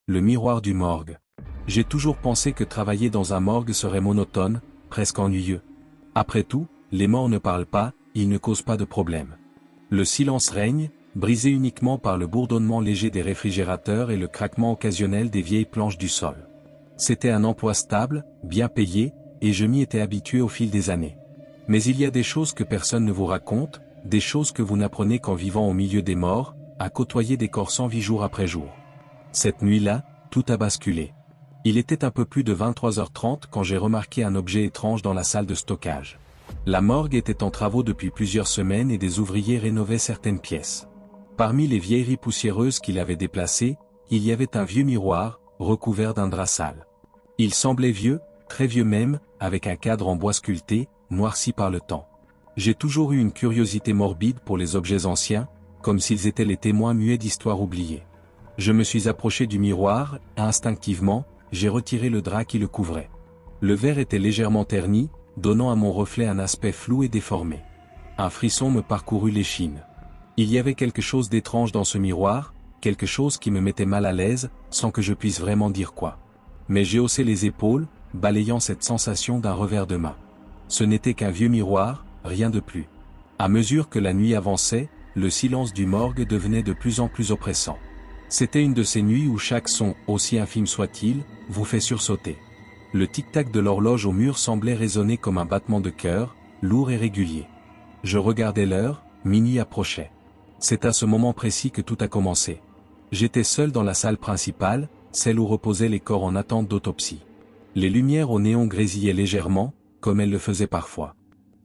le miroir du morgue. J'ai toujours pensé que travailler dans un morgue serait monotone, presque ennuyeux. Après tout, les morts ne parlent pas, ils ne causent pas de problème. Le silence règne, brisé uniquement par le bourdonnement léger des réfrigérateurs et le craquement occasionnel des vieilles planches du sol. C'était un emploi stable, bien payé, et je m'y étais habitué au fil des années. Mais il y a des choses que personne ne vous raconte, des choses que vous n'apprenez qu'en vivant au milieu des morts, à côtoyer des corps sans vie jour après jour. Cette nuit-là, tout a basculé. Il était un peu plus de 23h30 quand j'ai remarqué un objet étrange dans la salle de stockage. La morgue était en travaux depuis plusieurs semaines et des ouvriers rénovaient certaines pièces. Parmi les vieilleries poussiéreuses qu'il avait déplacées, il y avait un vieux miroir, recouvert d'un drap sale. Il semblait vieux, très vieux même, avec un cadre en bois sculpté, noirci par le temps. J'ai toujours eu une curiosité morbide pour les objets anciens, comme s'ils étaient les témoins muets d'histoires oubliées. Je me suis approché du miroir, et instinctivement, j'ai retiré le drap qui le couvrait. Le verre était légèrement terni, donnant à mon reflet un aspect flou et déformé. Un frisson me parcourut l'échine. Il y avait quelque chose d'étrange dans ce miroir, quelque chose qui me mettait mal à l'aise, sans que je puisse vraiment dire quoi. Mais j'ai haussé les épaules, balayant cette sensation d'un revers de main. Ce n'était qu'un vieux miroir, rien de plus. À mesure que la nuit avançait, le silence du morgue devenait de plus en plus oppressant. C'était une de ces nuits où chaque son, aussi infime soit-il, vous fait sursauter. Le tic-tac de l'horloge au mur semblait résonner comme un battement de cœur, lourd et régulier. Je regardais l'heure, minuit approchait. C'est à ce moment précis que tout a commencé. J'étais seul dans la salle principale, celle où reposaient les corps en attente d'autopsie. Les lumières au néon grésillaient légèrement, comme elles le faisaient parfois.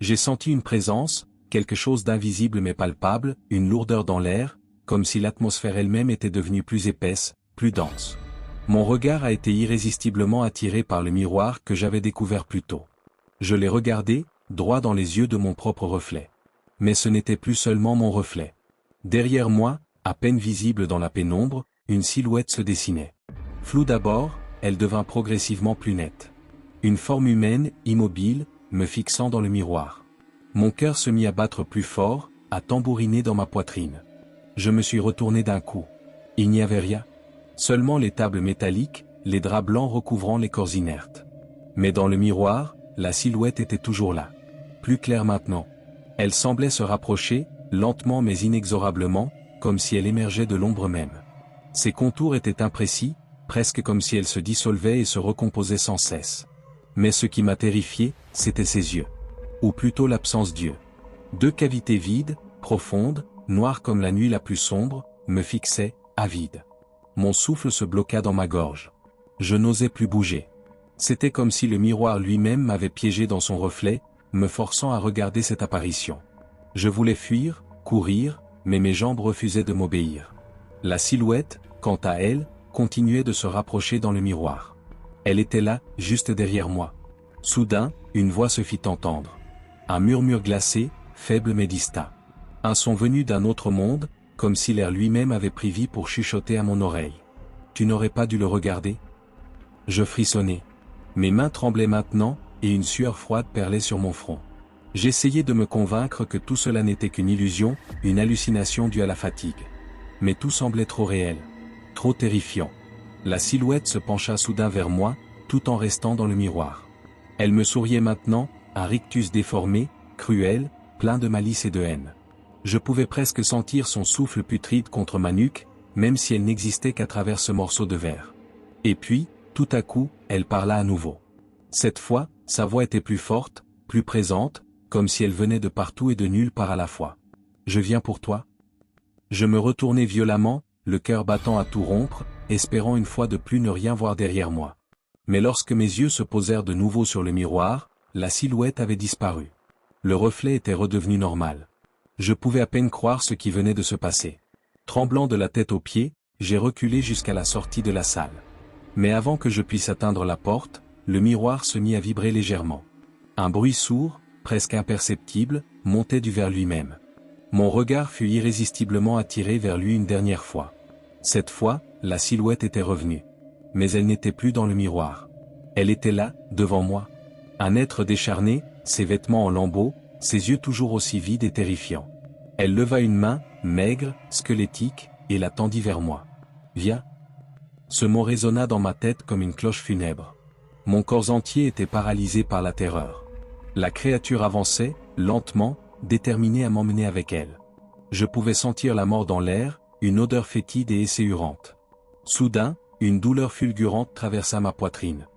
J'ai senti une présence, quelque chose d'invisible mais palpable, une lourdeur dans l'air, comme si l'atmosphère elle-même était devenue plus épaisse, plus dense. Mon regard a été irrésistiblement attiré par le miroir que j'avais découvert plus tôt. Je l'ai regardé, droit dans les yeux de mon propre reflet. Mais ce n'était plus seulement mon reflet. Derrière moi, à peine visible dans la pénombre, une silhouette se dessinait. Floue d'abord, elle devint progressivement plus nette. Une forme humaine, immobile, me fixant dans le miroir. Mon cœur se mit à battre plus fort, à tambouriner dans ma poitrine. Je me suis retourné d'un coup. Il n'y avait rien. Seulement les tables métalliques, les draps blancs recouvrant les corps inertes. Mais dans le miroir, la silhouette était toujours là. Plus claire maintenant. Elle semblait se rapprocher, lentement mais inexorablement, comme si elle émergeait de l'ombre même. Ses contours étaient imprécis, presque comme si elle se dissolvait et se recomposait sans cesse. Mais ce qui m'a terrifié, c'étaient ses yeux. Ou plutôt l'absence d'yeux. Deux cavités vides, profondes, noires comme la nuit la plus sombre, me fixaient, avides. Mon souffle se bloqua dans ma gorge. Je n'osais plus bouger. C'était comme si le miroir lui-même m'avait piégé dans son reflet, me forçant à regarder cette apparition. Je voulais fuir, courir, mais mes jambes refusaient de m'obéir. La silhouette, quant à elle, continuait de se rapprocher dans le miroir. Elle était là, juste derrière moi. Soudain, une voix se fit entendre. Un murmure glacé, faible mais distinct. Un son venu d'un autre monde, comme si l'air lui-même avait pris vie pour chuchoter à mon oreille. Tu n'aurais pas dû le regarder? Je frissonnais. Mes mains tremblaient maintenant, et une sueur froide perlait sur mon front. J'essayais de me convaincre que tout cela n'était qu'une illusion, une hallucination due à la fatigue. Mais tout semblait trop réel. Trop terrifiant. La silhouette se pencha soudain vers moi, tout en restant dans le miroir. Elle me souriait maintenant, un rictus déformé, cruel, plein de malice et de haine. Je pouvais presque sentir son souffle putride contre ma nuque, même si elle n'existait qu'à travers ce morceau de verre. Et puis, tout à coup, elle parla à nouveau. Cette fois, sa voix était plus forte, plus présente, comme si elle venait de partout et de nulle part à la fois. Je viens pour toi. Je me retournai violemment, le cœur battant à tout rompre, espérant une fois de plus ne rien voir derrière moi. Mais lorsque mes yeux se posèrent de nouveau sur le miroir, la silhouette avait disparu. Le reflet était redevenu normal. Je pouvais à peine croire ce qui venait de se passer. Tremblant de la tête aux pieds, j'ai reculé jusqu'à la sortie de la salle. Mais avant que je puisse atteindre la porte, le miroir se mit à vibrer légèrement. Un bruit sourd, presque imperceptible, montait du verre lui-même. Mon regard fut irrésistiblement attiré vers lui une dernière fois. Cette fois, la silhouette était revenue. Mais elle n'était plus dans le miroir. Elle était là, devant moi. Un être décharné, ses vêtements en lambeaux, ses yeux toujours aussi vides et terrifiants. Elle leva une main, maigre, squelettique, et la tendit vers moi. « Viens. » Ce mot résonna dans ma tête comme une cloche funèbre. Mon corps entier était paralysé par la terreur. La créature avançait, lentement, déterminée à m'emmener avec elle. Je pouvais sentir la mort dans l'air, une odeur fétide et esséurante. Soudain, une douleur fulgurante traversa ma poitrine.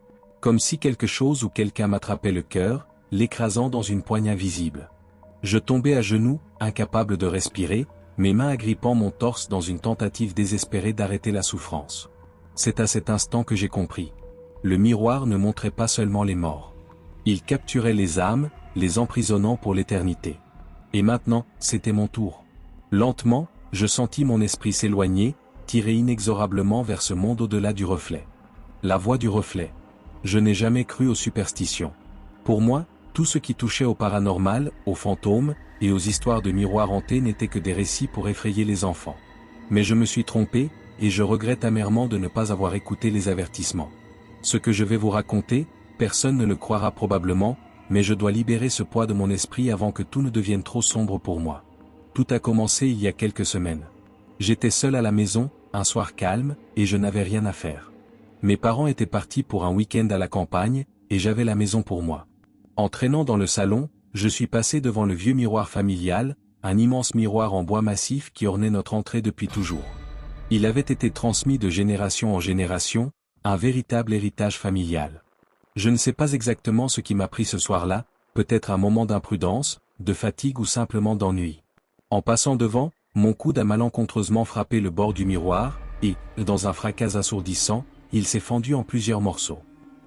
Comme si quelque chose ou quelqu'un m'attrapait le cœur, l'écrasant dans une poigne invisible. Je tombais à genoux, incapable de respirer, mes mains agrippant mon torse dans une tentative désespérée d'arrêter la souffrance. C'est à cet instant que j'ai compris. Le miroir ne montrait pas seulement les morts. Il capturait les âmes, les emprisonnant pour l'éternité. Et maintenant, c'était mon tour. Lentement, je sentis mon esprit s'éloigner, tiré inexorablement vers ce monde au-delà du reflet. La voie du reflet. Je n'ai jamais cru aux superstitions. Pour moi, tout ce qui touchait au paranormal, aux fantômes, et aux histoires de miroirs hantés n'étaient que des récits pour effrayer les enfants. Mais je me suis trompé, et je regrette amèrement de ne pas avoir écouté les avertissements. Ce que je vais vous raconter, personne ne le croira probablement, mais je dois libérer ce poids de mon esprit avant que tout ne devienne trop sombre pour moi. Tout a commencé il y a quelques semaines. J'étais seul à la maison, un soir calme, et je n'avais rien à faire. Mes parents étaient partis pour un week-end à la campagne, et j'avais la maison pour moi. En traînant dans le salon, je suis passé devant le vieux miroir familial, un immense miroir en bois massif qui ornait notre entrée depuis toujours. Il avait été transmis de génération en génération, un véritable héritage familial. Je ne sais pas exactement ce qui m'a pris ce soir-là, peut-être un moment d'imprudence, de fatigue ou simplement d'ennui. En passant devant, mon coude a malencontreusement frappé le bord du miroir, et, dans un fracas assourdissant, il s'est fendu en plusieurs morceaux.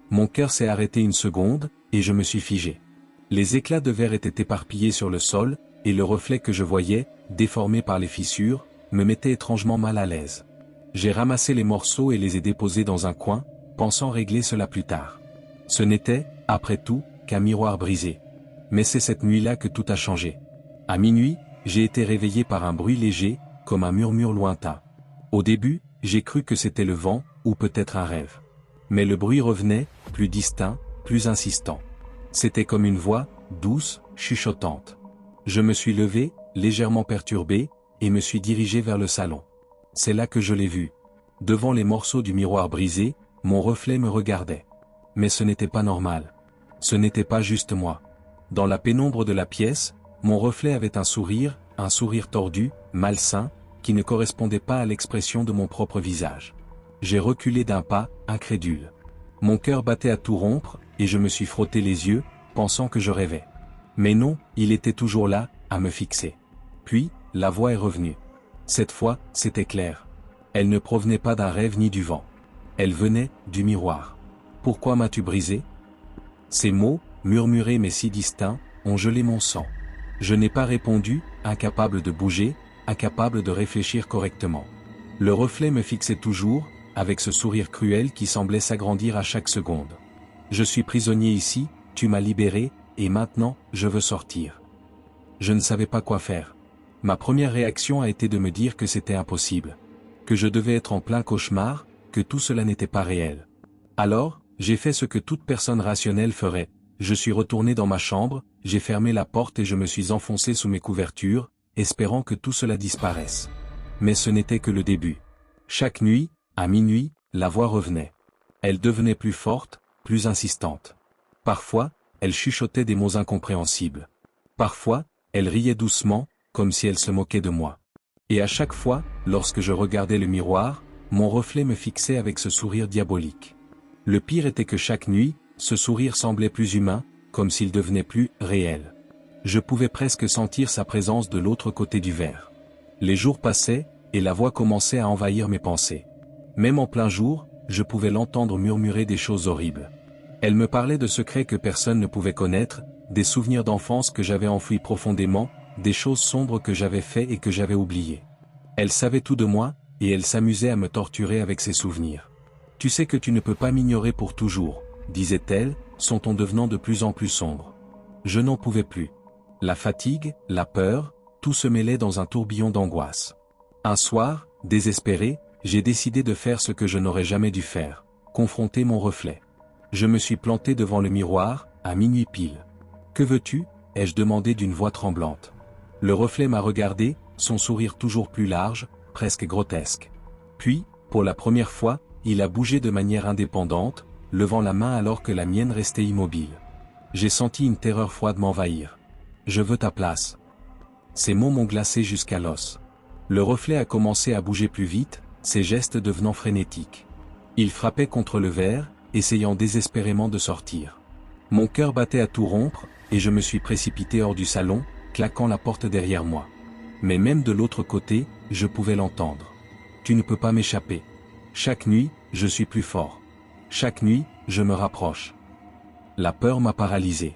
Mon cœur s'est arrêté une seconde, et je me suis figé. Les éclats de verre étaient éparpillés sur le sol, et le reflet que je voyais, déformé par les fissures, me mettait étrangement mal à l'aise. J'ai ramassé les morceaux et les ai déposés dans un coin, pensant régler cela plus tard. Ce n'était, après tout, qu'un miroir brisé. Mais c'est cette nuit-là que tout a changé. À minuit, j'ai été réveillé par un bruit léger, comme un murmure lointain. Au début, j'ai cru que c'était le vent, ou peut-être un rêve. Mais le bruit revenait, plus distinct, plus insistant. C'était comme une voix, douce, chuchotante. Je me suis levé, légèrement perturbé, et me suis dirigé vers le salon. C'est là que je l'ai vu. Devant les morceaux du miroir brisé, mon reflet me regardait. Mais ce n'était pas normal. Ce n'était pas juste moi. Dans la pénombre de la pièce, mon reflet avait un sourire tordu, malsain, qui ne correspondait pas à l'expression de mon propre visage. J'ai reculé d'un pas, incrédule. Mon cœur battait à tout rompre, et je me suis frotté les yeux, pensant que je rêvais. Mais non, il était toujours là, à me fixer. Puis, la voix est revenue. Cette fois, c'était clair. Elle ne provenait pas d'un rêve ni du vent. Elle venait, du miroir. « Pourquoi m'as-tu brisé ?» Ces mots, murmurés mais si distincts, ont gelé mon sang. Je n'ai pas répondu, incapable de bouger, incapable de réfléchir correctement. Le reflet me fixait toujours, avec ce sourire cruel qui semblait s'agrandir à chaque seconde. Je suis prisonnier ici, tu m'as libéré, et maintenant, je veux sortir. Je ne savais pas quoi faire. Ma première réaction a été de me dire que c'était impossible. Que je devais être en plein cauchemar, que tout cela n'était pas réel. Alors, j'ai fait ce que toute personne rationnelle ferait. Je suis retourné dans ma chambre, j'ai fermé la porte et je me suis enfoncé sous mes couvertures, espérant que tout cela disparaisse. Mais ce n'était que le début. Chaque nuit, à minuit, la voix revenait. Elle devenait plus forte, plus insistante. Parfois, elle chuchotait des mots incompréhensibles. Parfois, elle riait doucement, comme si elle se moquait de moi. Et à chaque fois, lorsque je regardais le miroir, mon reflet me fixait avec ce sourire diabolique. Le pire était que chaque nuit, ce sourire semblait plus humain, comme s'il devenait plus réel. Je pouvais presque sentir sa présence de l'autre côté du verre. Les jours passaient, et la voix commençait à envahir mes pensées. Même en plein jour, je pouvais l'entendre murmurer des choses horribles. Elle me parlait de secrets que personne ne pouvait connaître, des souvenirs d'enfance que j'avais enfouis profondément, des choses sombres que j'avais faites et que j'avais oubliées. Elle savait tout de moi, et elle s'amusait à me torturer avec ses souvenirs. « Tu sais que tu ne peux pas m'ignorer pour toujours », disait-elle, son ton devenant de plus en plus sombre. Je n'en pouvais plus. La fatigue, la peur, tout se mêlait dans un tourbillon d'angoisse. Un soir, désespéré, j'ai décidé de faire ce que je n'aurais jamais dû faire, confronter mon reflet. Je me suis planté devant le miroir, à minuit pile. « Que veux-tu » ai-je demandé d'une voix tremblante. Le reflet m'a regardé, son sourire toujours plus large, presque grotesque. Puis, pour la première fois, il a bougé de manière indépendante, levant la main alors que la mienne restait immobile. J'ai senti une terreur froide m'envahir. « Je veux ta place. » Ces mots m'ont glacé jusqu'à l'os. Le reflet a commencé à bouger plus vite, ses gestes devenant frénétiques. Il frappait contre le verre, essayant désespérément de sortir. Mon cœur battait à tout rompre, et je me suis précipité hors du salon, claquant la porte derrière moi. Mais même de l'autre côté, je pouvais l'entendre. « Tu ne peux pas m'échapper. Chaque nuit, je suis plus fort. Chaque nuit, je me rapproche. » La peur m'a paralysé.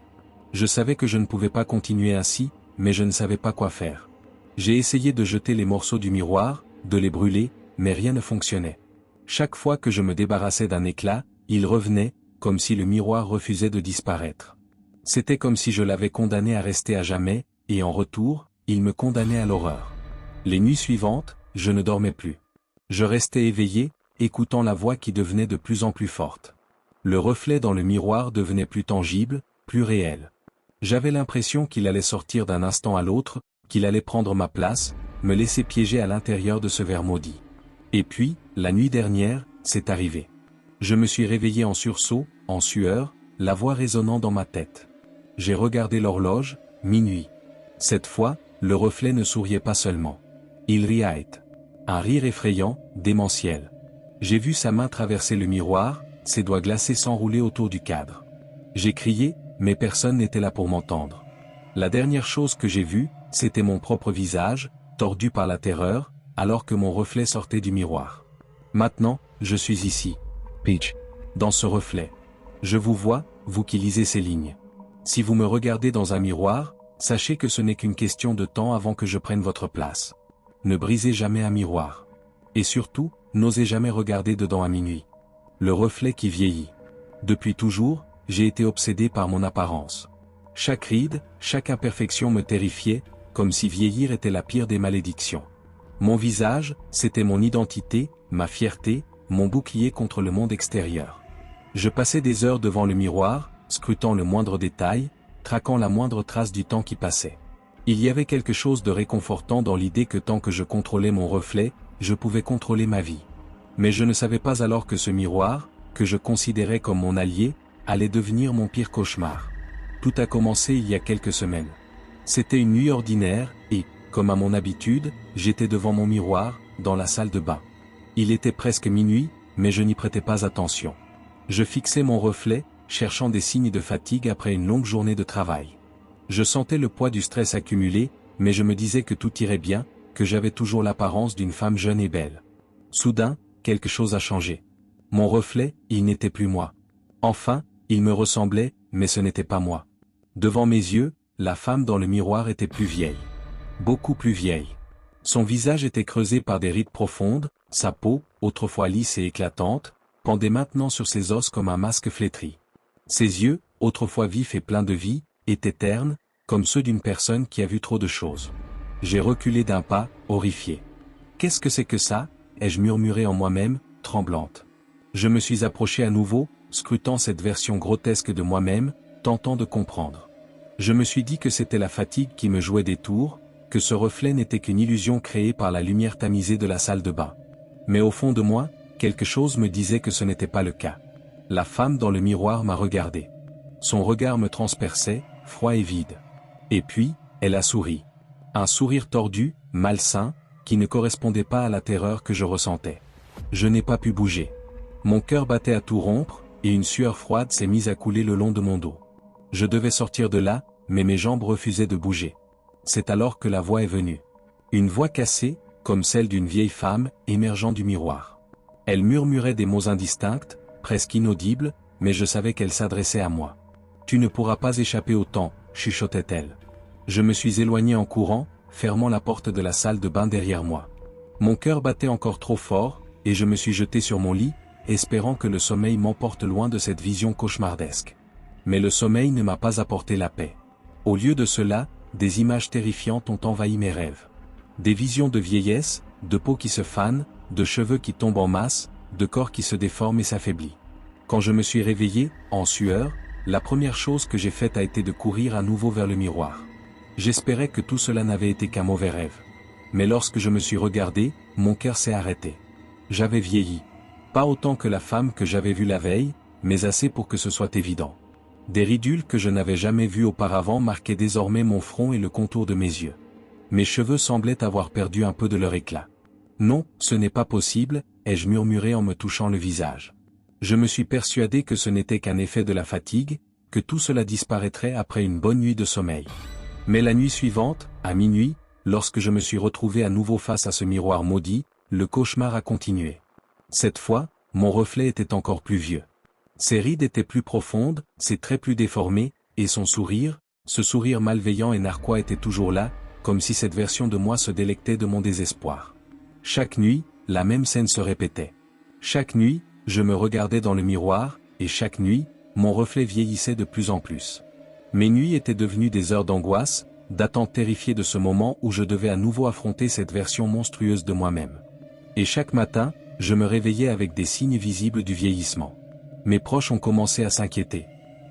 Je savais que je ne pouvais pas continuer ainsi, mais je ne savais pas quoi faire. J'ai essayé de jeter les morceaux du miroir, de les brûler, mais rien ne fonctionnait. Chaque fois que je me débarrassais d'un éclat, il revenait, comme si le miroir refusait de disparaître. C'était comme si je l'avais condamné à rester à jamais, et en retour, il me condamnait à l'horreur. Les nuits suivantes, je ne dormais plus. Je restais éveillé, écoutant la voix qui devenait de plus en plus forte. Le reflet dans le miroir devenait plus tangible, plus réel. J'avais l'impression qu'il allait sortir d'un instant à l'autre, qu'il allait prendre ma place, me laisser piéger à l'intérieur de ce verre maudit. Et puis, la nuit dernière, c'est arrivé. Je me suis réveillé en sursaut, en sueur, la voix résonnant dans ma tête. J'ai regardé l'horloge, minuit. Cette fois, le reflet ne souriait pas seulement. Il riait. Un rire effrayant, démentiel. J'ai vu sa main traverser le miroir, ses doigts glacés s'enrouler autour du cadre. J'ai crié, mais personne n'était là pour m'entendre. La dernière chose que j'ai vue, c'était mon propre visage, tordu par la terreur, alors que mon reflet sortait du miroir. Maintenant, je suis ici. Peach. Dans ce reflet. Je vous vois, vous qui lisez ces lignes. Si vous me regardez dans un miroir, sachez que ce n'est qu'une question de temps avant que je prenne votre place. Ne brisez jamais un miroir. Et surtout, n'osez jamais regarder dedans à minuit. Le reflet qui vieillit. Depuis toujours, j'ai été obsédé par mon apparence. Chaque ride, chaque imperfection me terrifiait, comme si vieillir était la pire des malédictions. Mon visage, c'était mon identité, ma fierté, mon bouclier contre le monde extérieur. Je passais des heures devant le miroir, scrutant le moindre détail, traquant la moindre trace du temps qui passait. Il y avait quelque chose de réconfortant dans l'idée que tant que je contrôlais mon reflet, je pouvais contrôler ma vie. Mais je ne savais pas alors que ce miroir, que je considérais comme mon allié, allait devenir mon pire cauchemar. Tout a commencé il y a quelques semaines. C'était une nuit ordinaire, et, comme à mon habitude, j'étais devant mon miroir, dans la salle de bain. Il était presque minuit, mais je n'y prêtais pas attention. Je fixais mon reflet, cherchant des signes de fatigue après une longue journée de travail. Je sentais le poids du stress accumulé, mais je me disais que tout irait bien, que j'avais toujours l'apparence d'une femme jeune et belle. Soudain, quelque chose a changé. Mon reflet, il n'était plus moi. Enfin, il me ressemblait, mais ce n'était pas moi. Devant mes yeux, la femme dans le miroir était plus vieille. Beaucoup plus vieille. Son visage était creusé par des rides profondes, sa peau, autrefois lisse et éclatante, pendait maintenant sur ses os comme un masque flétri. Ses yeux, autrefois vifs et pleins de vie, étaient ternes, comme ceux d'une personne qui a vu trop de choses. J'ai reculé d'un pas, horrifié. « Qu'est-ce que c'est que ça ?» ai-je murmuré en moi-même, tremblante. Je me suis approché à nouveau, scrutant cette version grotesque de moi-même, tentant de comprendre. Je me suis dit que c'était la fatigue qui me jouait des tours, que ce reflet n'était qu'une illusion créée par la lumière tamisée de la salle de bain. Mais au fond de moi, quelque chose me disait que ce n'était pas le cas. La femme dans le miroir m'a regardé. Son regard me transperçait, froid et vide. Et puis, elle a souri. Un sourire tordu, malsain, qui ne correspondait pas à la terreur que je ressentais. Je n'ai pas pu bouger. Mon cœur battait à tout rompre, et une sueur froide s'est mise à couler le long de mon dos. Je devais sortir de là, mais mes jambes refusaient de bouger. C'est alors que la voix est venue. Une voix cassée, comme celle d'une vieille femme, émergeant du miroir. Elle murmurait des mots indistincts, presque inaudibles, mais je savais qu'elle s'adressait à moi. « Tu ne pourras pas échapper au temps, » chuchotait-elle. Je me suis éloigné en courant, fermant la porte de la salle de bain derrière moi. Mon cœur battait encore trop fort, et je me suis jeté sur mon lit, espérant que le sommeil m'emporte loin de cette vision cauchemardesque. Mais le sommeil ne m'a pas apporté la paix. Au lieu de cela, des images terrifiantes ont envahi mes rêves. Des visions de vieillesse, de peau qui se fane, de cheveux qui tombent en masse, de corps qui se déforment et s'affaiblit. Quand je me suis réveillé, en sueur, la première chose que j'ai faite a été de courir à nouveau vers le miroir. J'espérais que tout cela n'avait été qu'un mauvais rêve. Mais lorsque je me suis regardé, mon cœur s'est arrêté. J'avais vieilli. Pas autant que la femme que j'avais vue la veille, mais assez pour que ce soit évident. Des ridules que je n'avais jamais vues auparavant marquaient désormais mon front et le contour de mes yeux. Mes cheveux semblaient avoir perdu un peu de leur éclat. Non, ce n'est pas possible, ai-je murmuré en me touchant le visage. Je me suis persuadé que ce n'était qu'un effet de la fatigue, que tout cela disparaîtrait après une bonne nuit de sommeil. Mais la nuit suivante, à minuit, lorsque je me suis retrouvé à nouveau face à ce miroir maudit, le cauchemar a continué. Cette fois, mon reflet était encore plus vieux. Ses rides étaient plus profondes, ses traits plus déformés, et son sourire, ce sourire malveillant et narquois était toujours là, comme si cette version de moi se délectait de mon désespoir. Chaque nuit, la même scène se répétait. Chaque nuit, je me regardais dans le miroir, et chaque nuit, mon reflet vieillissait de plus en plus. Mes nuits étaient devenues des heures d'angoisse, d'attente terrifiée de ce moment où je devais à nouveau affronter cette version monstrueuse de moi-même. Et chaque matin, je me réveillais avec des signes visibles du vieillissement. Mes proches ont commencé à s'inquiéter.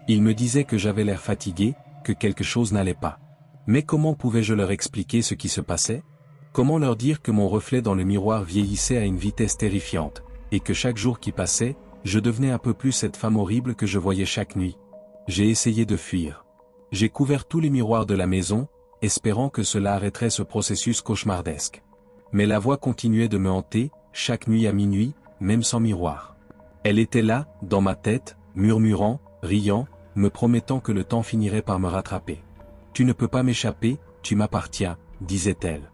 Ils me disaient que j'avais l'air fatigué, que quelque chose n'allait pas. Mais comment pouvais-je leur expliquer ce qui se passait? Comment leur dire que mon reflet dans le miroir vieillissait à une vitesse terrifiante, et que chaque jour qui passait, je devenais un peu plus cette femme horrible que je voyais chaque nuit? J'ai essayé de fuir. J'ai couvert tous les miroirs de la maison, espérant que cela arrêterait ce processus cauchemardesque. Mais la voix continuait de me hanter, chaque nuit à minuit, même sans miroir. Elle était là, dans ma tête, murmurant, riant, me promettant que le temps finirait par me rattraper. « Tu ne peux pas m'échapper, tu m'appartiens », disait-elle.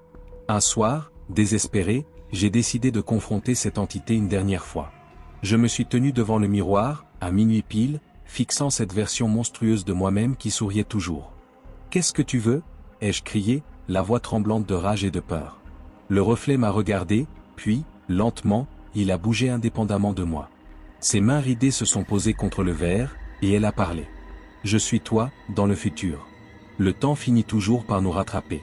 Un soir, désespéré, j'ai décidé de confronter cette entité une dernière fois. Je me suis tenu devant le miroir, à minuit pile, fixant cette version monstrueuse de moi-même qui souriait toujours. « Qu'est-ce que tu veux » ai-je crié, la voix tremblante de rage et de peur. Le reflet m'a regardé, puis, lentement, il a bougé indépendamment de moi. Ses mains ridées se sont posées contre le verre, et elle a parlé. « Je suis toi, dans le futur. Le temps finit toujours par nous rattraper.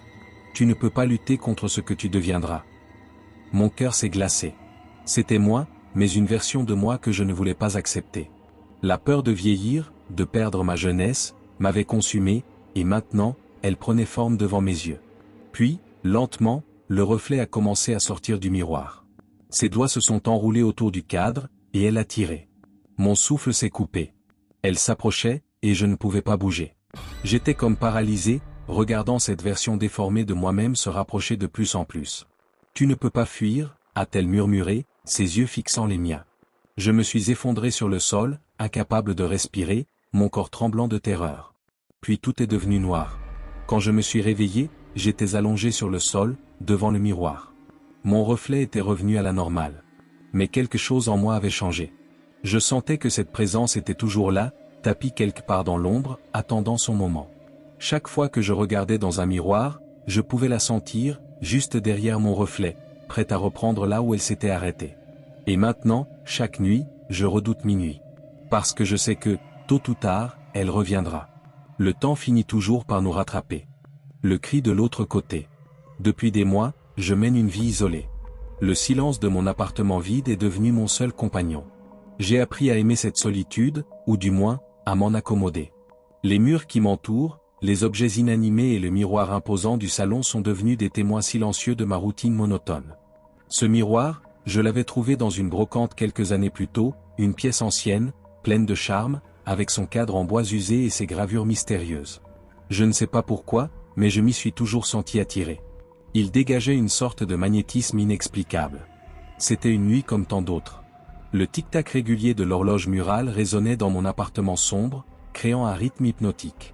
Tu ne peux pas lutter contre ce que tu deviendras. » Mon cœur s'est glacé. C'était moi, mais une version de moi que je ne voulais pas accepter. La peur de vieillir, de perdre ma jeunesse, m'avait consumé, et maintenant, elle prenait forme devant mes yeux. Puis, lentement, le reflet a commencé à sortir du miroir. Ses doigts se sont enroulés autour du cadre, et elle a tiré. Mon souffle s'est coupé. Elle s'approchait, et je ne pouvais pas bouger. J'étais comme paralysé, regardant cette version déformée de moi-même se rapprocher de plus en plus. « Tu ne peux pas fuir » a-t-elle murmuré, ses yeux fixant les miens. Je me suis effondré sur le sol, incapable de respirer, mon corps tremblant de terreur. Puis tout est devenu noir. Quand je me suis réveillé, j'étais allongé sur le sol, devant le miroir. Mon reflet était revenu à la normale. Mais quelque chose en moi avait changé. Je sentais que cette présence était toujours là, tapie quelque part dans l'ombre, attendant son moment. Chaque fois que je regardais dans un miroir, je pouvais la sentir, juste derrière mon reflet, prête à reprendre là où elle s'était arrêtée. Et maintenant, chaque nuit, je redoute minuit. Parce que je sais que, tôt ou tard, elle reviendra. Le temps finit toujours par nous rattraper. Le cri de l'autre côté. Depuis des mois, je mène une vie isolée. Le silence de mon appartement vide est devenu mon seul compagnon. J'ai appris à aimer cette solitude, ou du moins, à m'en accommoder. Les murs qui m'entourent, les objets inanimés et le miroir imposant du salon sont devenus des témoins silencieux de ma routine monotone. Ce miroir, je l'avais trouvé dans une brocante quelques années plus tôt, une pièce ancienne, pleine de charme, avec son cadre en bois usé et ses gravures mystérieuses. Je ne sais pas pourquoi, mais je m'y suis toujours senti attiré. Il dégageait une sorte de magnétisme inexplicable. C'était une nuit comme tant d'autres. Le tic-tac régulier de l'horloge murale résonnait dans mon appartement sombre, créant un rythme hypnotique.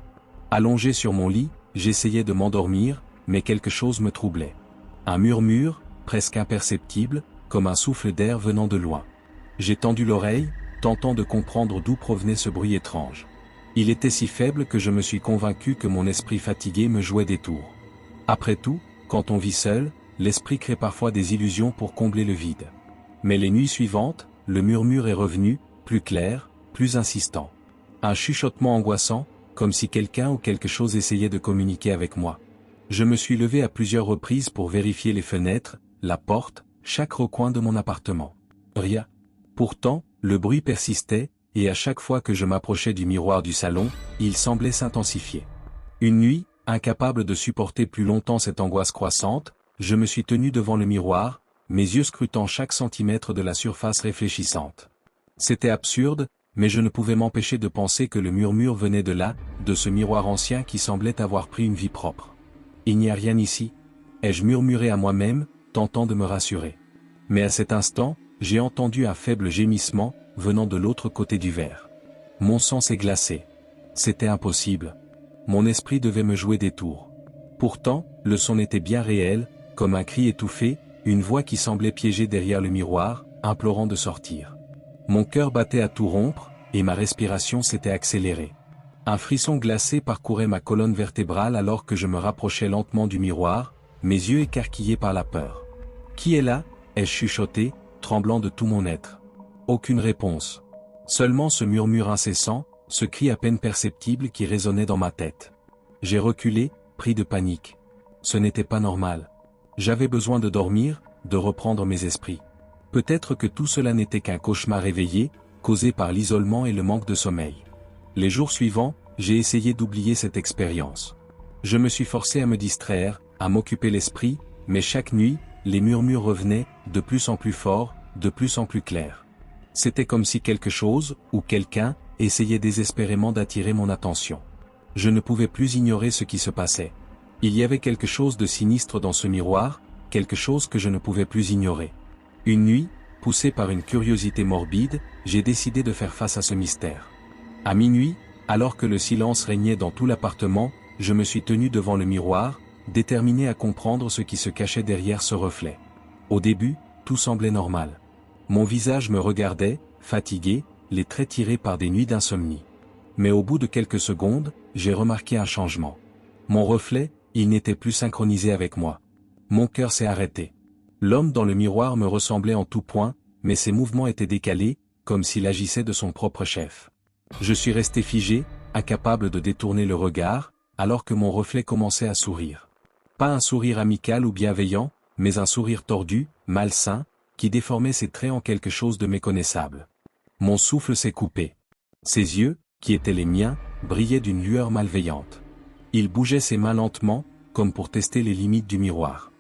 Allongé sur mon lit, j'essayais de m'endormir, mais quelque chose me troublait. Un murmure, presque imperceptible, comme un souffle d'air venant de loin. J'ai tendu l'oreille, tentant de comprendre d'où provenait ce bruit étrange. Il était si faible que je me suis convaincu que mon esprit fatigué me jouait des tours. Après tout, quand on vit seul, l'esprit crée parfois des illusions pour combler le vide. Mais les nuits suivantes, le murmure est revenu, plus clair, plus insistant. Un chuchotement angoissant, comme si quelqu'un ou quelque chose essayait de communiquer avec moi. Je me suis levé à plusieurs reprises pour vérifier les fenêtres, la porte, chaque recoin de mon appartement. Rien. Pourtant, le bruit persistait, et à chaque fois que je m'approchais du miroir du salon, il semblait s'intensifier. Une nuit, incapable de supporter plus longtemps cette angoisse croissante, je me suis tenu devant le miroir, mes yeux scrutant chaque centimètre de la surface réfléchissante. C'était absurde, mais je ne pouvais m'empêcher de penser que le murmure venait de là, de ce miroir ancien qui semblait avoir pris une vie propre. Il n'y a rien ici, ai-je murmuré à moi-même, tentant de me rassurer. Mais à cet instant, j'ai entendu un faible gémissement, venant de l'autre côté du verre. Mon sang s'est glacé. C'était impossible. Mon esprit devait me jouer des tours. Pourtant, le son était bien réel, comme un cri étouffé, une voix qui semblait piégée derrière le miroir, implorant de sortir. Mon cœur battait à tout rompre, et ma respiration s'était accélérée. Un frisson glacé parcourait ma colonne vertébrale alors que je me rapprochais lentement du miroir, mes yeux écarquillés par la peur. « Qui est là » ai-je chuchoté, tremblant de tout mon être. Aucune réponse. Seulement ce murmure incessant, ce cri à peine perceptible qui résonnait dans ma tête. J'ai reculé, pris de panique. Ce n'était pas normal. J'avais besoin de dormir, de reprendre mes esprits. Peut-être que tout cela n'était qu'un cauchemar réveillé, causé par l'isolement et le manque de sommeil. Les jours suivants, j'ai essayé d'oublier cette expérience. Je me suis forcé à me distraire, à m'occuper l'esprit, mais chaque nuit, les murmures revenaient, de plus en plus forts, de plus en plus clairs. C'était comme si quelque chose, ou quelqu'un, essayait désespérément d'attirer mon attention. Je ne pouvais plus ignorer ce qui se passait. Il y avait quelque chose de sinistre dans ce miroir, quelque chose que je ne pouvais plus ignorer. Une nuit, poussé par une curiosité morbide, j'ai décidé de faire face à ce mystère. À minuit, alors que le silence régnait dans tout l'appartement, je me suis tenu devant le miroir, déterminé à comprendre ce qui se cachait derrière ce reflet. Au début, tout semblait normal. Mon visage me regardait, fatigué, les traits tirés par des nuits d'insomnie. Mais au bout de quelques secondes, j'ai remarqué un changement. Mon reflet, il n'était plus synchronisé avec moi. Mon cœur s'est arrêté. L'homme dans le miroir me ressemblait en tout point, mais ses mouvements étaient décalés, comme s'il agissait de son propre chef. Je suis resté figé, incapable de détourner le regard, alors que mon reflet commençait à sourire. Pas un sourire amical ou bienveillant, mais un sourire tordu, malsain, qui déformait ses traits en quelque chose de méconnaissable. Mon souffle s'est coupé. Ses yeux, qui étaient les miens, brillaient d'une lueur malveillante. Il bougeait ses mains lentement, comme pour tester les limites du miroir.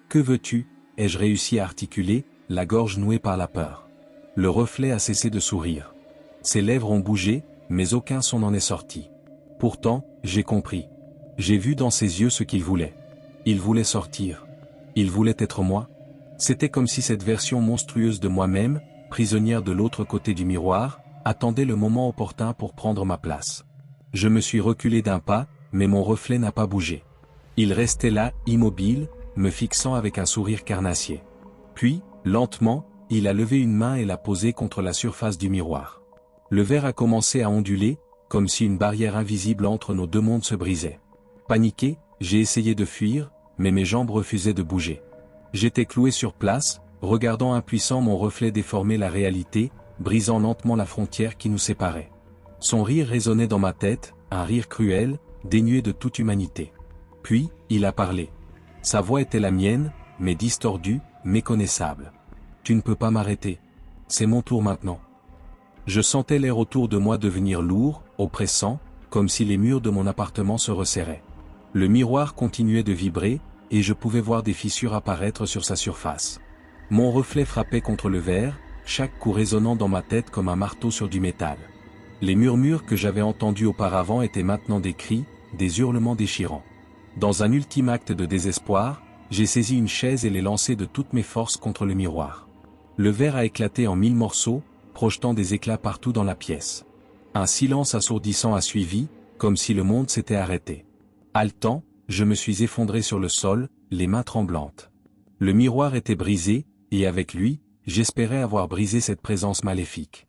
Que veux-tu » ai-je réussi à articuler, la gorge nouée par la peur. Le reflet a cessé de sourire. Ses lèvres ont bougé, mais aucun son n'en est sorti. Pourtant, j'ai compris. J'ai vu dans ses yeux ce qu'il voulait. Il voulait sortir. Il voulait être moi. C'était comme si cette version monstrueuse de moi-même, prisonnière de l'autre côté du miroir, attendait le moment opportun pour prendre ma place. Je me suis reculé d'un pas, mais mon reflet n'a pas bougé. Il restait là, immobile, me fixant avec un sourire carnassier. Puis, lentement, il a levé une main et l'a posée contre la surface du miroir. Le verre a commencé à onduler, comme si une barrière invisible entre nos deux mondes se brisait. Paniqué, j'ai essayé de fuir, mais mes jambes refusaient de bouger. J'étais cloué sur place, regardant impuissant mon reflet déformer la réalité, brisant lentement la frontière qui nous séparait. Son rire résonnait dans ma tête, un rire cruel, dénué de toute humanité. Puis, il a parlé. Sa voix était la mienne, mais distordue, méconnaissable. « Tu ne peux pas m'arrêter. C'est mon tour maintenant. » Je sentais l'air autour de moi devenir lourd, oppressant, comme si les murs de mon appartement se resserraient. Le miroir continuait de vibrer, et je pouvais voir des fissures apparaître sur sa surface. Mon reflet frappait contre le verre, chaque coup résonnant dans ma tête comme un marteau sur du métal. Les murmures que j'avais entendus auparavant étaient maintenant des cris, des hurlements déchirants. Dans un ultime acte de désespoir, j'ai saisi une chaise et l'ai lancée de toutes mes forces contre le miroir. Le verre a éclaté en 1000 morceaux, projetant des éclats partout dans la pièce. Un silence assourdissant a suivi, comme si le monde s'était arrêté. Haletant, je me suis effondré sur le sol, les mains tremblantes. Le miroir était brisé, et avec lui, j'espérais avoir brisé cette présence maléfique.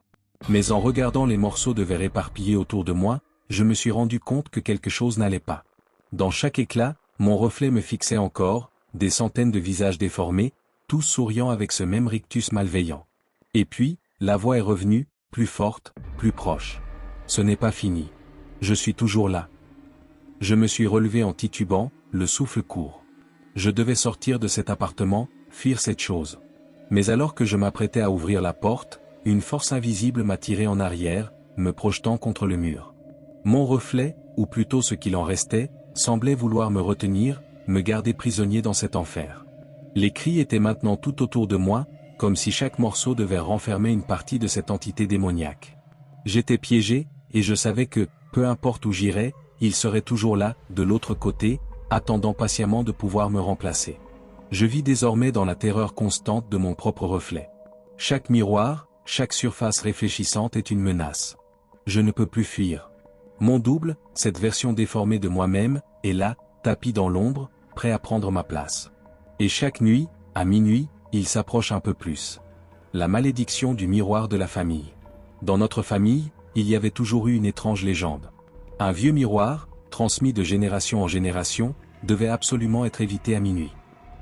Mais en regardant les morceaux de verre éparpillés autour de moi, je me suis rendu compte que quelque chose n'allait pas. Dans chaque éclat, mon reflet me fixait encore, des centaines de visages déformés, tous souriant avec ce même rictus malveillant. Et puis, la voix est revenue, plus forte, plus proche. Ce n'est pas fini. Je suis toujours là. Je me suis relevé en titubant, le souffle court. Je devais sortir de cet appartement, fuir cette chose. Mais alors que je m'apprêtais à ouvrir la porte, une force invisible m'a tiré en arrière, me projetant contre le mur. Mon reflet, ou plutôt ce qu'il en restait, semblait vouloir me retenir, me garder prisonnier dans cet enfer. Les cris étaient maintenant tout autour de moi, comme si chaque morceau devait renfermer une partie de cette entité démoniaque. J'étais piégé, et je savais que, peu importe où j'irais, il serait toujours là, de l'autre côté, attendant patiemment de pouvoir me remplacer. Je vis désormais dans la terreur constante de mon propre reflet. Chaque miroir, chaque surface réfléchissante est une menace. Je ne peux plus fuir. Mon double, cette version déformée de moi-même, est là, tapi dans l'ombre, prêt à prendre ma place. Et chaque nuit, à minuit, il s'approche un peu plus. La malédiction du miroir de la famille. Dans notre famille, il y avait toujours eu une étrange légende. Un vieux miroir, transmis de génération en génération, devait absolument être évité à minuit.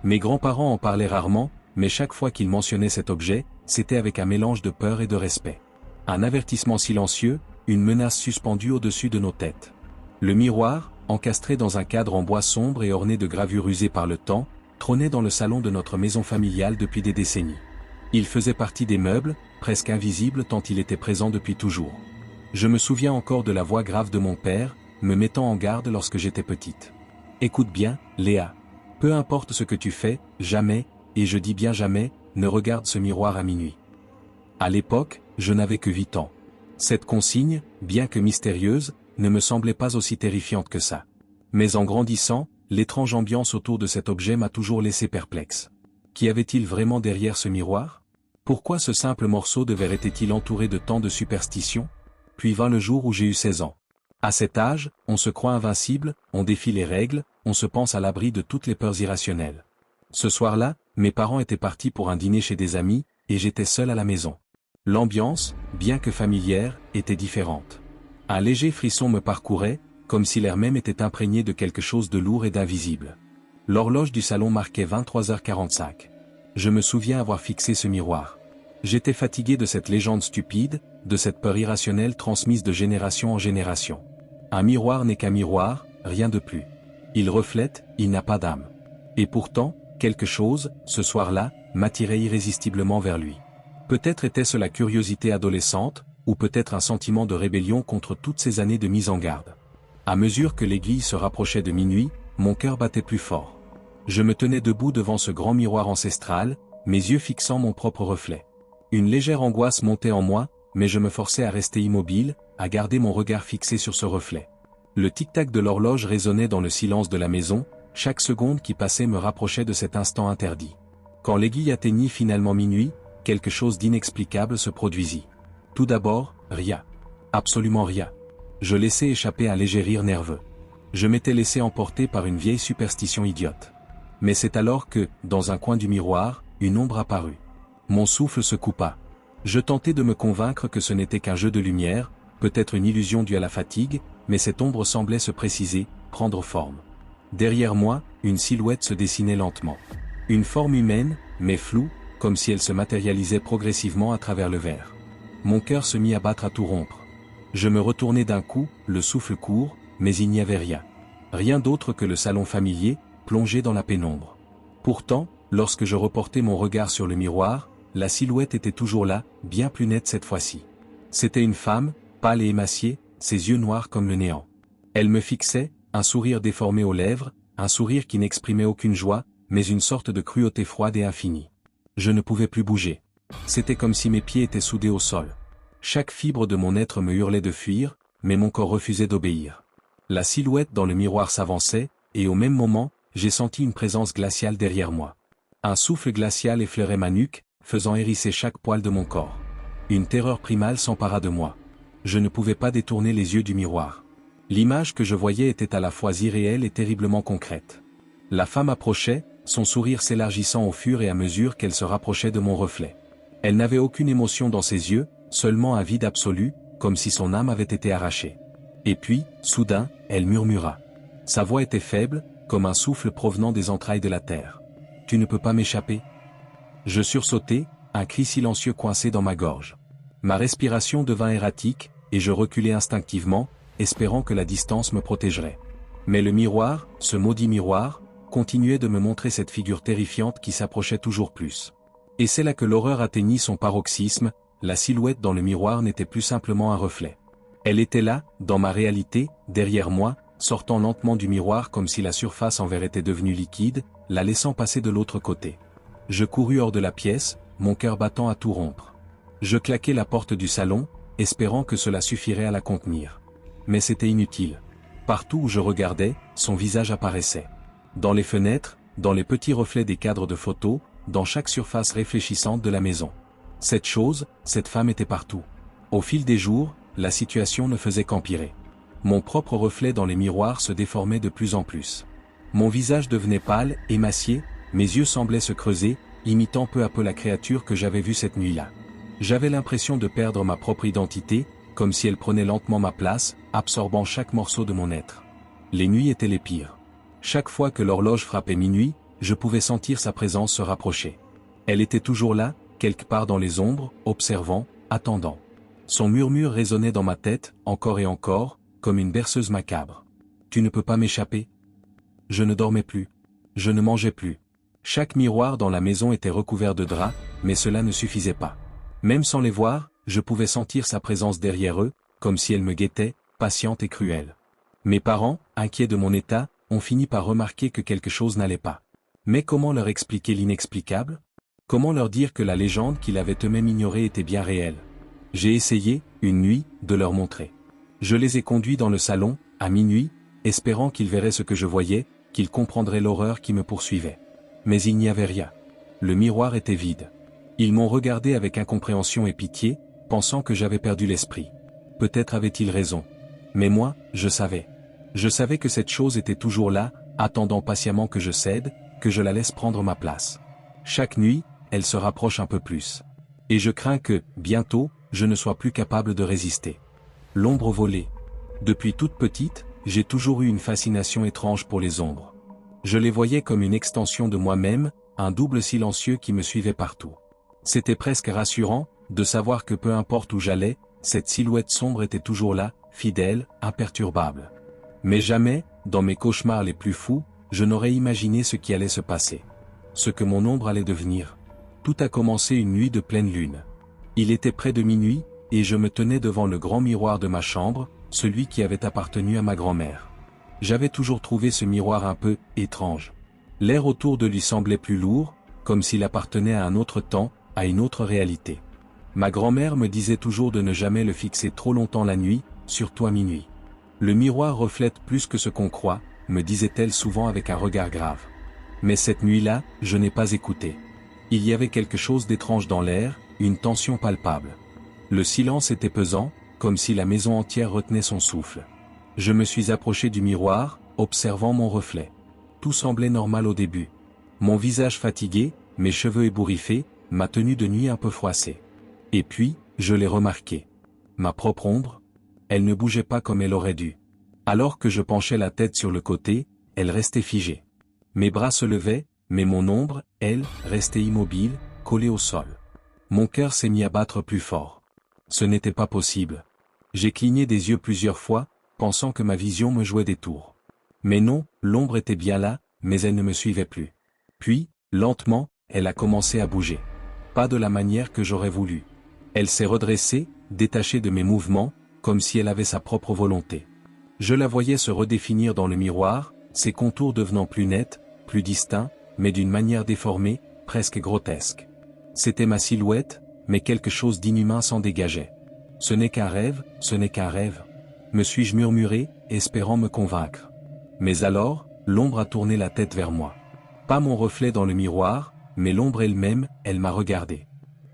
Mes grands-parents en parlaient rarement, mais chaque fois qu'ils mentionnaient cet objet, c'était avec un mélange de peur et de respect. Un avertissement silencieux, une menace suspendue au-dessus de nos têtes. Le miroir, encastré dans un cadre en bois sombre et orné de gravures usées par le temps, trônait dans le salon de notre maison familiale depuis des décennies. Il faisait partie des meubles, presque invisibles tant il était présent depuis toujours. Je me souviens encore de la voix grave de mon père, me mettant en garde lorsque j'étais petite. « Écoute bien, Léa. Peu importe ce que tu fais, jamais, et je dis bien jamais, ne regarde ce miroir à minuit. » À l'époque, je n'avais que 8 ans. Cette consigne, bien que mystérieuse, ne me semblait pas aussi terrifiante que ça. Mais en grandissant, l'étrange ambiance autour de cet objet m'a toujours laissé perplexe. Qu'y avait-il vraiment derrière ce miroir? Pourquoi ce simple morceau de verre était-il entouré de tant de superstitions? Puis vint le jour où j'ai eu 16 ans. À cet âge, on se croit invincible, on défie les règles, on se pense à l'abri de toutes les peurs irrationnelles. Ce soir-là, mes parents étaient partis pour un dîner chez des amis, et j'étais seul à la maison. L'ambiance, bien que familière, était différente. Un léger frisson me parcourait, comme si l'air même était imprégné de quelque chose de lourd et d'invisible. L'horloge du salon marquait 23h45. Je me souviens avoir fixé ce miroir. J'étais fatigué de cette légende stupide, de cette peur irrationnelle transmise de génération en génération. Un miroir n'est qu'un miroir, rien de plus. Il reflète, il n'a pas d'âme. Et pourtant, quelque chose, ce soir-là, m'attirait irrésistiblement vers lui. Peut-être était-ce la curiosité adolescente, ou peut-être un sentiment de rébellion contre toutes ces années de mise en garde. À mesure que l'aiguille se rapprochait de minuit, mon cœur battait plus fort. Je me tenais debout devant ce grand miroir ancestral, mes yeux fixant mon propre reflet. Une légère angoisse montait en moi, mais je me forçais à rester immobile, à garder mon regard fixé sur ce reflet. Le tic-tac de l'horloge résonnait dans le silence de la maison, chaque seconde qui passait me rapprochait de cet instant interdit. Quand l'aiguille atteignit finalement minuit, quelque chose d'inexplicable se produisit. Tout d'abord, rien. Absolument rien. Je laissais échapper un léger rire nerveux. Je m'étais laissé emporter par une vieille superstition idiote. Mais c'est alors que, dans un coin du miroir, une ombre apparut. Mon souffle se coupa. Je tentais de me convaincre que ce n'était qu'un jeu de lumière, peut-être une illusion due à la fatigue, mais cette ombre semblait se préciser, prendre forme. Derrière moi, une silhouette se dessinait lentement. Une forme humaine, mais floue, comme si elle se matérialisait progressivement à travers le verre. Mon cœur se mit à battre à tout rompre. Je me retournai d'un coup, le souffle court, mais il n'y avait rien. Rien d'autre que le salon familier, plongé dans la pénombre. Pourtant, lorsque je reportai mon regard sur le miroir, la silhouette était toujours là, bien plus nette cette fois-ci. C'était une femme, pâle et émaciée, ses yeux noirs comme le néant. Elle me fixait, un sourire déformé aux lèvres, un sourire qui n'exprimait aucune joie, mais une sorte de cruauté froide et infinie. Je ne pouvais plus bouger. C'était comme si mes pieds étaient soudés au sol. Chaque fibre de mon être me hurlait de fuir, mais mon corps refusait d'obéir. La silhouette dans le miroir s'avançait, et au même moment, j'ai senti une présence glaciale derrière moi. Un souffle glacial effleurait ma nuque, faisant hérisser chaque poil de mon corps. Une terreur primale s'empara de moi. Je ne pouvais pas détourner les yeux du miroir. L'image que je voyais était à la fois irréelle et terriblement concrète. La femme approchait, son sourire s'élargissant au fur et à mesure qu'elle se rapprochait de mon reflet. Elle n'avait aucune émotion dans ses yeux, seulement un vide absolu, comme si son âme avait été arrachée. Et puis, soudain, elle murmura. Sa voix était faible, comme un souffle provenant des entrailles de la terre. « Tu ne peux pas m'échapper ?» Je sursautai, un cri silencieux coincé dans ma gorge. Ma respiration devint erratique, et je reculai instinctivement, espérant que la distance me protégerait. Mais le miroir, ce maudit miroir, continuait de me montrer cette figure terrifiante qui s'approchait toujours plus. Et c'est là que l'horreur atteignit son paroxysme, la silhouette dans le miroir n'était plus simplement un reflet. Elle était là, dans ma réalité, derrière moi, sortant lentement du miroir comme si la surface en verre était devenue liquide, la laissant passer de l'autre côté. Je courus hors de la pièce, mon cœur battant à tout rompre. Je claquai la porte du salon, espérant que cela suffirait à la contenir. Mais c'était inutile. Partout où je regardais, son visage apparaissait. Dans les fenêtres, dans les petits reflets des cadres de photos, dans chaque surface réfléchissante de la maison. Cette chose, cette femme était partout. Au fil des jours, la situation ne faisait qu'empirer. Mon propre reflet dans les miroirs se déformait de plus en plus. Mon visage devenait pâle, émacié, mes yeux semblaient se creuser, imitant peu à peu la créature que j'avais vue cette nuit-là. J'avais l'impression de perdre ma propre identité, comme si elle prenait lentement ma place, absorbant chaque morceau de mon être. Les nuits étaient les pires. Chaque fois que l'horloge frappait minuit, je pouvais sentir sa présence se rapprocher. Elle était toujours là, quelque part dans les ombres, observant, attendant. Son murmure résonnait dans ma tête, encore et encore, comme une berceuse macabre. « Tu ne peux pas m'échapper ?» Je ne dormais plus. Je ne mangeais plus. Chaque miroir dans la maison était recouvert de draps, mais cela ne suffisait pas. Même sans les voir, je pouvais sentir sa présence derrière eux, comme si elle me guettait, patiente et cruelle. Mes parents, inquiets de mon état, ont fini par remarquer que quelque chose n'allait pas. Mais comment leur expliquer l'inexplicable ? Comment leur dire que la légende qu'ils avaient eux-mêmes ignorée était bien réelle ? J'ai essayé, une nuit, de leur montrer. Je les ai conduits dans le salon, à minuit, espérant qu'ils verraient ce que je voyais, qu'ils comprendraient l'horreur qui me poursuivait. Mais il n'y avait rien. Le miroir était vide. Ils m'ont regardé avec incompréhension et pitié, pensant que j'avais perdu l'esprit. Peut-être avaient-ils raison. Mais moi, je savais. Je savais que cette chose était toujours là, attendant patiemment que je cède, que je la laisse prendre ma place. Chaque nuit, elle se rapproche un peu plus. Et je crains que, bientôt, je ne sois plus capable de résister. L'ombre volée. Depuis toute petite, j'ai toujours eu une fascination étrange pour les ombres. Je les voyais comme une extension de moi-même, un double silencieux qui me suivait partout. C'était presque rassurant, de savoir que peu importe où j'allais, cette silhouette sombre était toujours là, fidèle, imperturbable. Mais jamais, dans mes cauchemars les plus fous, je n'aurais imaginé ce qui allait se passer. Ce que mon ombre allait devenir. Tout a commencé une nuit de pleine lune. Il était près de minuit, et je me tenais devant le grand miroir de ma chambre, celui qui avait appartenu à ma grand-mère. J'avais toujours trouvé ce miroir un peu étrange. L'air autour de lui semblait plus lourd, comme s'il appartenait à un autre temps, à une autre réalité. Ma grand-mère me disait toujours de ne jamais le fixer trop longtemps la nuit, surtout à minuit. Le miroir reflète plus que ce qu'on croit, me disait-elle souvent avec un regard grave. Mais cette nuit-là, je n'ai pas écouté. Il y avait quelque chose d'étrange dans l'air, une tension palpable. Le silence était pesant, comme si la maison entière retenait son souffle. Je me suis approché du miroir, observant mon reflet. Tout semblait normal au début. Mon visage fatigué, mes cheveux ébouriffés, ma tenue de nuit un peu froissée. Et puis, je l'ai remarqué. Ma propre ombre, elle ne bougeait pas comme elle aurait dû. Alors que je penchais la tête sur le côté, elle restait figée. Mes bras se levaient, mais mon ombre, elle, restait immobile, collée au sol. Mon cœur s'est mis à battre plus fort. Ce n'était pas possible. J'ai cligné des yeux plusieurs fois, pensant que ma vision me jouait des tours. Mais non, l'ombre était bien là, mais elle ne me suivait plus. Puis, lentement, elle a commencé à bouger. Pas de la manière que j'aurais voulu. Elle s'est redressée, détachée de mes mouvements, comme si elle avait sa propre volonté. Je la voyais se redéfinir dans le miroir, ses contours devenant plus nets, plus distincts, mais d'une manière déformée, presque grotesque. C'était ma silhouette, mais quelque chose d'inhumain s'en dégageait. Ce n'est qu'un rêve, ce n'est qu'un rêve. Me suis-je murmuré, espérant me convaincre. Mais alors, l'ombre a tourné la tête vers moi. Pas mon reflet dans le miroir, mais l'ombre elle-même, elle m'a regardé.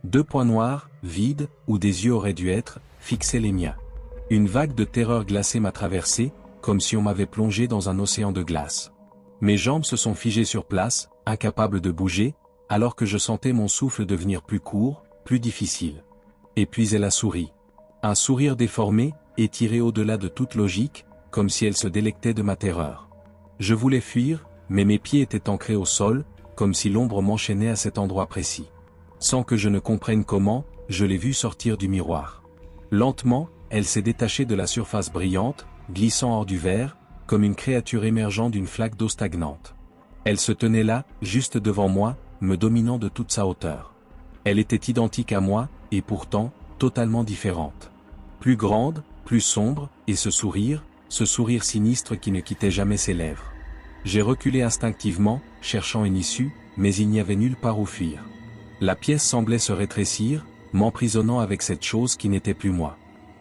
Deux points noirs, vides, où des yeux auraient dû être, fixaient les miens. Une vague de terreur glacée m'a traversé, comme si on m'avait plongé dans un océan de glace. Mes jambes se sont figées sur place, incapables de bouger, alors que je sentais mon souffle devenir plus court, plus difficile. Et puis elle a souri. Un sourire déformé, étiré au-delà de toute logique, comme si elle se délectait de ma terreur. Je voulais fuir, mais mes pieds étaient ancrés au sol, comme si l'ombre m'enchaînait à cet endroit précis. Sans que je ne comprenne comment, je l'ai vue sortir du miroir. Lentement, elle s'est détachée de la surface brillante, glissant hors du verre, comme une créature émergeant d'une flaque d'eau stagnante. Elle se tenait là, juste devant moi, me dominant de toute sa hauteur. Elle était identique à moi, et pourtant, totalement différente. Plus grande, plus sombre, et ce sourire sinistre qui ne quittait jamais ses lèvres. J'ai reculé instinctivement, cherchant une issue, mais il n'y avait nulle part où fuir. La pièce semblait se rétrécir, m'emprisonnant avec cette chose qui n'était plus moi.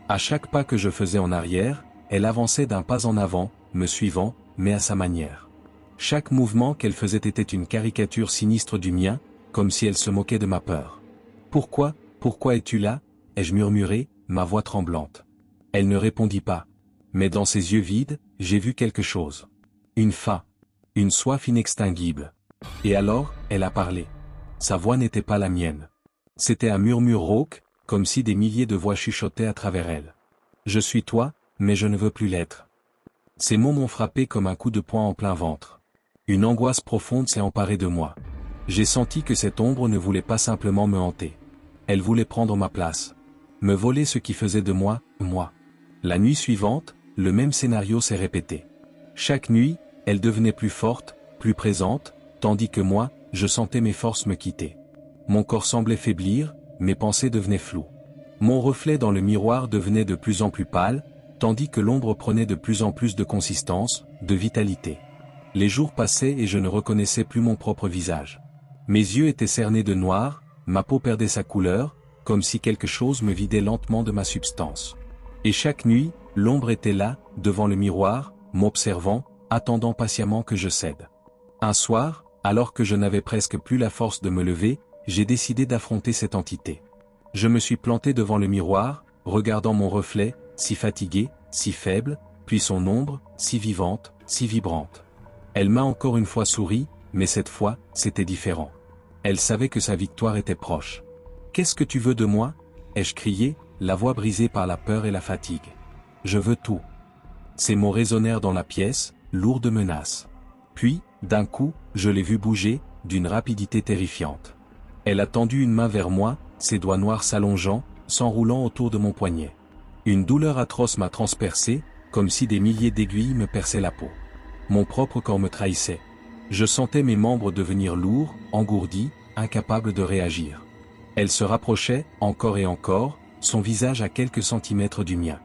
À chaque pas que je faisais en arrière, elle avançait d'un pas en avant, me suivant, mais à sa manière. Chaque mouvement qu'elle faisait était une caricature sinistre du mien, comme si elle se moquait de ma peur. « Pourquoi es-tu là » ai-je murmuré, ma voix tremblante. Elle ne répondit pas. Mais dans ses yeux vides, j'ai vu quelque chose. Une faim. Une soif inextinguible. Et alors, elle a parlé. Sa voix n'était pas la mienne. C'était un murmure rauque, comme si des milliers de voix chuchotaient à travers elle. « Je suis toi, mais je ne veux plus l'être. » Ces mots m'ont frappé comme un coup de poing en plein ventre. Une angoisse profonde s'est emparée de moi. J'ai senti que cette ombre ne voulait pas simplement me hanter. Elle voulait prendre ma place. Me voler ce qui faisait de moi, moi. La nuit suivante, le même scénario s'est répété. Chaque nuit, elle devenait plus forte, plus présente, tandis que moi, je sentais mes forces me quitter. Mon corps semblait faiblir, mes pensées devenaient floues. Mon reflet dans le miroir devenait de plus en plus pâle, tandis que l'ombre prenait de plus en plus de consistance, de vitalité. Les jours passaient et je ne reconnaissais plus mon propre visage. Mes yeux étaient cernés de noir, ma peau perdait sa couleur, comme si quelque chose me vidait lentement de ma substance. Et chaque nuit, l'ombre était là, devant le miroir, m'observant, attendant patiemment que je cède. Un soir, alors que je n'avais presque plus la force de me lever, j'ai décidé d'affronter cette entité. Je me suis planté devant le miroir, regardant mon reflet, si fatigué, si faible, puis son ombre, si vivante, si vibrante. Elle m'a encore une fois souri, mais cette fois, c'était différent. Elle savait que sa victoire était proche. « Qu'est-ce que tu veux de moi » ai-je crié, la voix brisée par la peur et la fatigue. « Je veux tout. » Ces mots résonnèrent dans la pièce, lourds de menaces. Puis, d'un coup, je l'ai vue bouger, d'une rapidité terrifiante. Elle a tendu une main vers moi, ses doigts noirs s'allongeant, s'enroulant autour de mon poignet. Une douleur atroce m'a transpercé, comme si des milliers d'aiguilles me perçaient la peau. Mon propre corps me trahissait. Je sentais mes membres devenir lourds, engourdis, incapables de réagir. Elle se rapprochait, encore et encore, son visage à quelques centimètres du mien.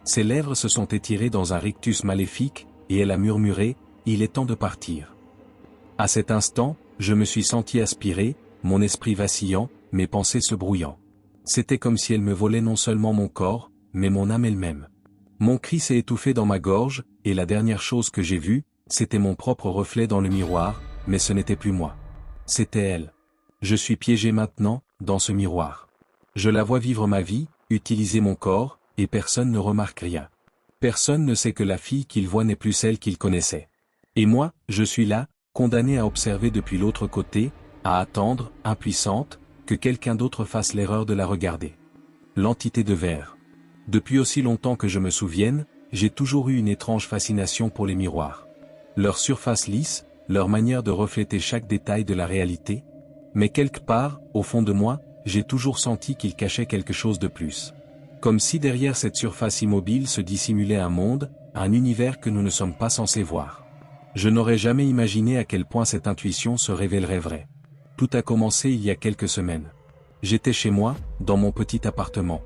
Ses lèvres se sont étirées dans un rictus maléfique, et elle a murmuré, « Il est temps de partir. » À cet instant, je me suis senti aspirer, mon esprit vacillant, mes pensées se brouillant. C'était comme si elle me volait non seulement mon corps, mais mon âme elle-même. Mon cri s'est étouffé dans ma gorge, et la dernière chose que j'ai vue, c'était mon propre reflet dans le miroir, mais ce n'était plus moi. C'était elle. Je suis piégé maintenant, dans ce miroir. Je la vois vivre ma vie, utiliser mon corps, et personne ne remarque rien. Personne ne sait que la fille qu'il voit n'est plus celle qu'il connaissait. Et moi, je suis là, condamné à observer depuis l'autre côté, à attendre, impuissante, que quelqu'un d'autre fasse l'erreur de la regarder. L'entité de verre. Depuis aussi longtemps que je me souvienne, j'ai toujours eu une étrange fascination pour les miroirs. Leur surface lisse, leur manière de refléter chaque détail de la réalité. Mais quelque part, au fond de moi, j'ai toujours senti qu'ils cachaient quelque chose de plus. Comme si derrière cette surface immobile se dissimulait un monde, un univers que nous ne sommes pas censés voir. Je n'aurais jamais imaginé à quel point cette intuition se révélerait vraie. Tout a commencé il y a quelques semaines. J'étais chez moi, dans mon petit appartement.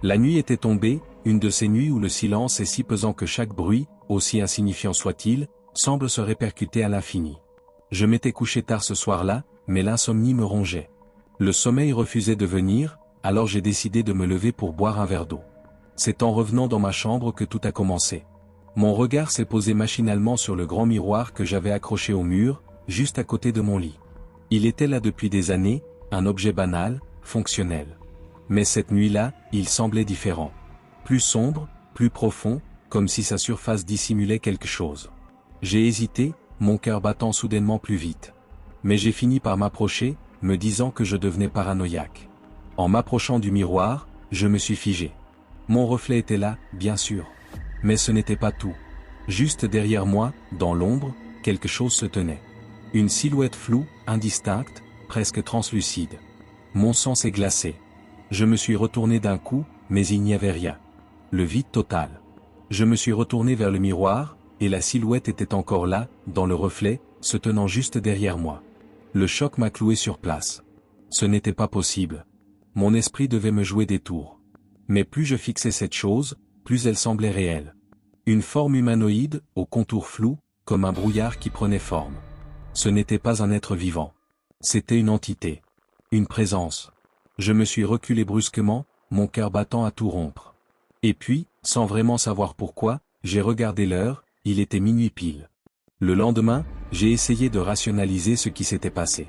La nuit était tombée, une de ces nuits où le silence est si pesant que chaque bruit, aussi insignifiant soit-il, semble se répercuter à l'infini. Je m'étais couché tard ce soir-là, mais l'insomnie me rongeait. Le sommeil refusait de venir, alors j'ai décidé de me lever pour boire un verre d'eau. C'est en revenant dans ma chambre que tout a commencé. Mon regard s'est posé machinalement sur le grand miroir que j'avais accroché au mur, juste à côté de mon lit. Il était là depuis des années, un objet banal, fonctionnel. Mais cette nuit-là, il semblait différent. Plus sombre, plus profond, comme si sa surface dissimulait quelque chose. J'ai hésité, mon cœur battant soudainement plus vite. Mais j'ai fini par m'approcher, me disant que je devenais paranoïaque. En m'approchant du miroir, je me suis figé. Mon reflet était là, bien sûr. Mais ce n'était pas tout. Juste derrière moi, dans l'ombre, quelque chose se tenait. Une silhouette floue, indistincte, presque translucide. Mon sang s'est glacé. Je me suis retourné d'un coup, mais il n'y avait rien. Le vide total. Je me suis retourné vers le miroir, et la silhouette était encore là, dans le reflet, se tenant juste derrière moi. Le choc m'a cloué sur place. Ce n'était pas possible. Mon esprit devait me jouer des tours. Mais plus je fixais cette chose, plus elle semblait réelle. Une forme humanoïde, aux contours flous, comme un brouillard qui prenait forme. Ce n'était pas un être vivant. C'était une entité. Une présence. Je me suis reculé brusquement, mon cœur battant à tout rompre. Et puis, sans vraiment savoir pourquoi, j'ai regardé l'heure, il était minuit pile. Le lendemain, j'ai essayé de rationaliser ce qui s'était passé.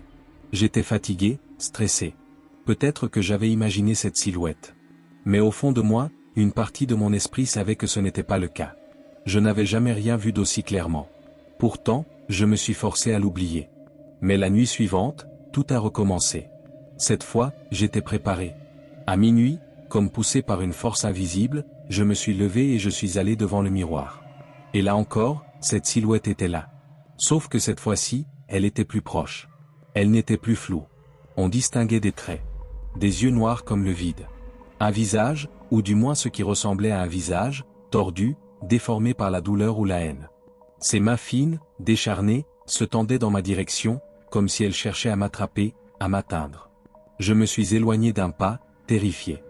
J'étais fatigué, stressé. Peut-être que j'avais imaginé cette silhouette. Mais au fond de moi, une partie de mon esprit savait que ce n'était pas le cas. Je n'avais jamais rien vu d'aussi clairement. Pourtant, je me suis forcé à l'oublier. Mais la nuit suivante, tout a recommencé. Cette fois, j'étais préparé. À minuit, comme poussé par une force invisible, je me suis levé et je suis allé devant le miroir. Et là encore, cette silhouette était là. Sauf que cette fois-ci, elle était plus proche. Elle n'était plus floue. On distinguait des traits. Des yeux noirs comme le vide. Un visage, ou du moins ce qui ressemblait à un visage, tordu, déformé par la douleur ou la haine. Ses mains fines, décharnées, se tendaient dans ma direction, comme si elles cherchaient à m'attraper, à m'atteindre. Je me suis éloigné d'un pas, terrifié.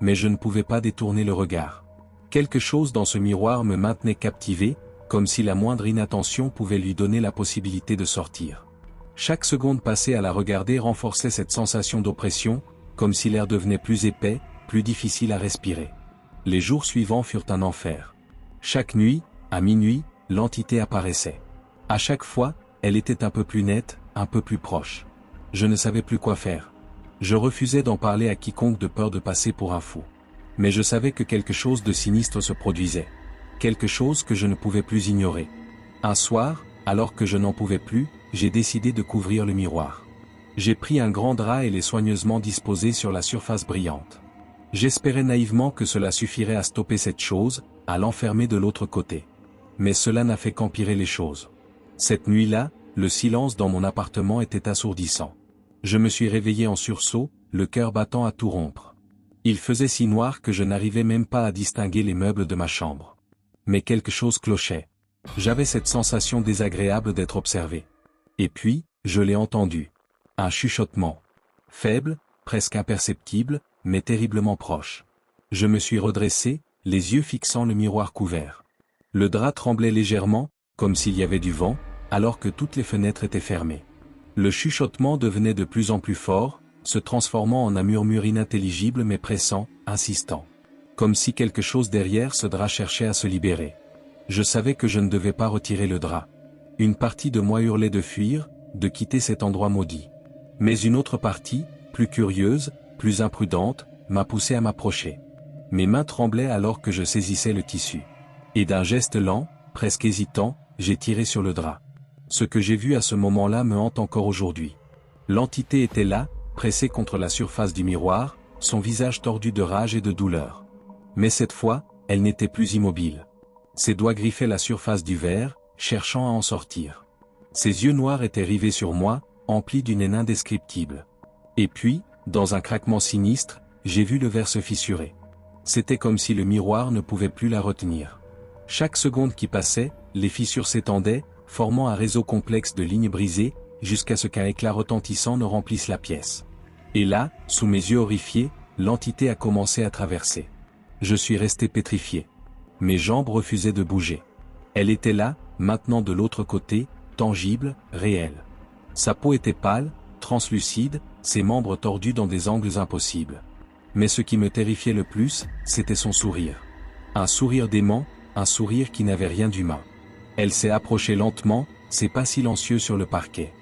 Mais je ne pouvais pas détourner le regard. Quelque chose dans ce miroir me maintenait captivé, comme si la moindre inattention pouvait lui donner la possibilité de sortir. Chaque seconde passée à la regarder renforçait cette sensation d'oppression, comme si l'air devenait plus épais, plus difficile à respirer. Les jours suivants furent un enfer. Chaque nuit, à minuit, l'entité apparaissait. À chaque fois, elle était un peu plus nette, un peu plus proche. Je ne savais plus quoi faire. Je refusais d'en parler à quiconque de peur de passer pour un fou. Mais je savais que quelque chose de sinistre se produisait. Quelque chose que je ne pouvais plus ignorer. Un soir, alors que je n'en pouvais plus, j'ai décidé de couvrir le miroir. J'ai pris un grand drap et l'ai soigneusement disposé sur la surface brillante. J'espérais naïvement que cela suffirait à stopper cette chose, à l'enfermer de l'autre côté. Mais cela n'a fait qu'empirer les choses. Cette nuit-là, le silence dans mon appartement était assourdissant. Je me suis réveillé en sursaut, le cœur battant à tout rompre. Il faisait si noir que je n'arrivais même pas à distinguer les meubles de ma chambre. Mais quelque chose clochait. J'avais cette sensation désagréable d'être observé. Et puis, je l'ai entendu. Un chuchotement. Faible, presque imperceptible, mais terriblement proche. Je me suis redressé, les yeux fixant le miroir couvert. Le drap tremblait légèrement, comme s'il y avait du vent, alors que toutes les fenêtres étaient fermées. Le chuchotement devenait de plus en plus fort, se transformant en un murmure inintelligible mais pressant, insistant. Comme si quelque chose derrière ce drap cherchait à se libérer. Je savais que je ne devais pas retirer le drap. Une partie de moi hurlait de fuir, de quitter cet endroit maudit. Mais une autre partie, plus curieuse, plus imprudente, m'a poussé à m'approcher. Mes mains tremblaient alors que je saisissais le tissu. Et d'un geste lent, presque hésitant, j'ai tiré sur le drap. Ce que j'ai vu à ce moment-là me hante encore aujourd'hui. L'entité était là, pressée contre la surface du miroir, son visage tordu de rage et de douleur. Mais cette fois, elle n'était plus immobile. Ses doigts griffaient la surface du verre, cherchant à en sortir. Ses yeux noirs étaient rivés sur moi, emplis d'une haine indescriptible. Et puis, dans un craquement sinistre, j'ai vu le verre se fissurer. C'était comme si le miroir ne pouvait plus la retenir. Chaque seconde qui passait, les fissures s'étendaient, formant un réseau complexe de lignes brisées, jusqu'à ce qu'un éclat retentissant ne remplisse la pièce. Et là, sous mes yeux horrifiés, l'entité a commencé à traverser. Je suis resté pétrifié. Mes jambes refusaient de bouger. Elle était là, maintenant de l'autre côté, tangible, réelle. Sa peau était pâle, translucide, ses membres tordus dans des angles impossibles. Mais ce qui me terrifiait le plus, c'était son sourire. Un sourire dément, un sourire qui n'avait rien d'humain. Elle s'est approchée lentement, ses pas silencieux sur le parquet.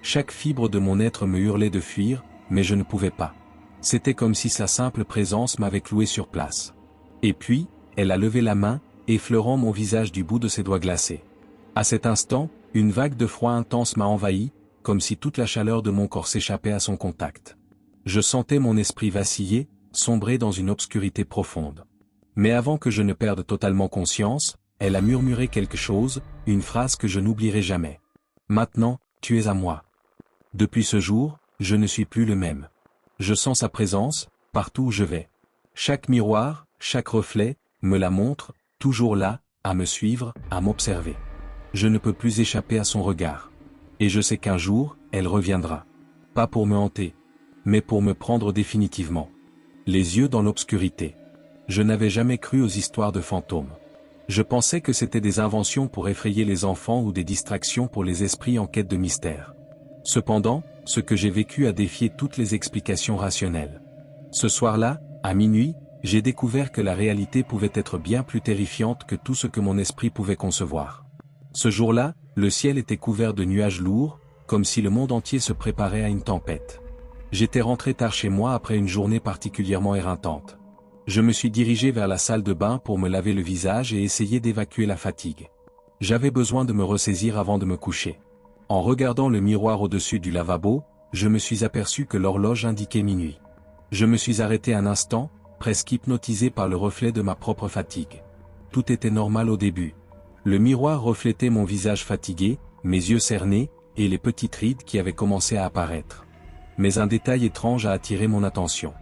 Chaque fibre de mon être me hurlait de fuir, mais je ne pouvais pas. C'était comme si sa simple présence m'avait cloué sur place. Et puis, elle a levé la main, effleurant mon visage du bout de ses doigts glacés. À cet instant, une vague de froid intense m'a envahi, comme si toute la chaleur de mon corps s'échappait à son contact. Je sentais mon esprit vaciller, sombrer dans une obscurité profonde. Mais avant que je ne perde totalement conscience, elle a murmuré quelque chose, une phrase que je n'oublierai jamais. Maintenant, tu es à moi. Depuis ce jour, je ne suis plus le même. Je sens sa présence, partout où je vais. Chaque miroir, chaque reflet, me la montre, toujours là, à me suivre, à m'observer. Je ne peux plus échapper à son regard. Et je sais qu'un jour, elle reviendra. Pas pour me hanter, mais pour me prendre définitivement. Les yeux dans l'obscurité. Je n'avais jamais cru aux histoires de fantômes. Je pensais que c'était des inventions pour effrayer les enfants ou des distractions pour les esprits en quête de mystère. Cependant, ce que j'ai vécu a défié toutes les explications rationnelles. Ce soir-là, à minuit, j'ai découvert que la réalité pouvait être bien plus terrifiante que tout ce que mon esprit pouvait concevoir. Ce jour-là, le ciel était couvert de nuages lourds, comme si le monde entier se préparait à une tempête. J'étais rentré tard chez moi après une journée particulièrement éreintante. Je me suis dirigé vers la salle de bain pour me laver le visage et essayer d'évacuer la fatigue. J'avais besoin de me ressaisir avant de me coucher. En regardant le miroir au-dessus du lavabo, je me suis aperçu que l'horloge indiquait minuit. Je me suis arrêté un instant, presque hypnotisé par le reflet de ma propre fatigue. Tout était normal au début. Le miroir reflétait mon visage fatigué, mes yeux cernés, et les petites rides qui avaient commencé à apparaître. Mais un détail étrange a attiré mon attention.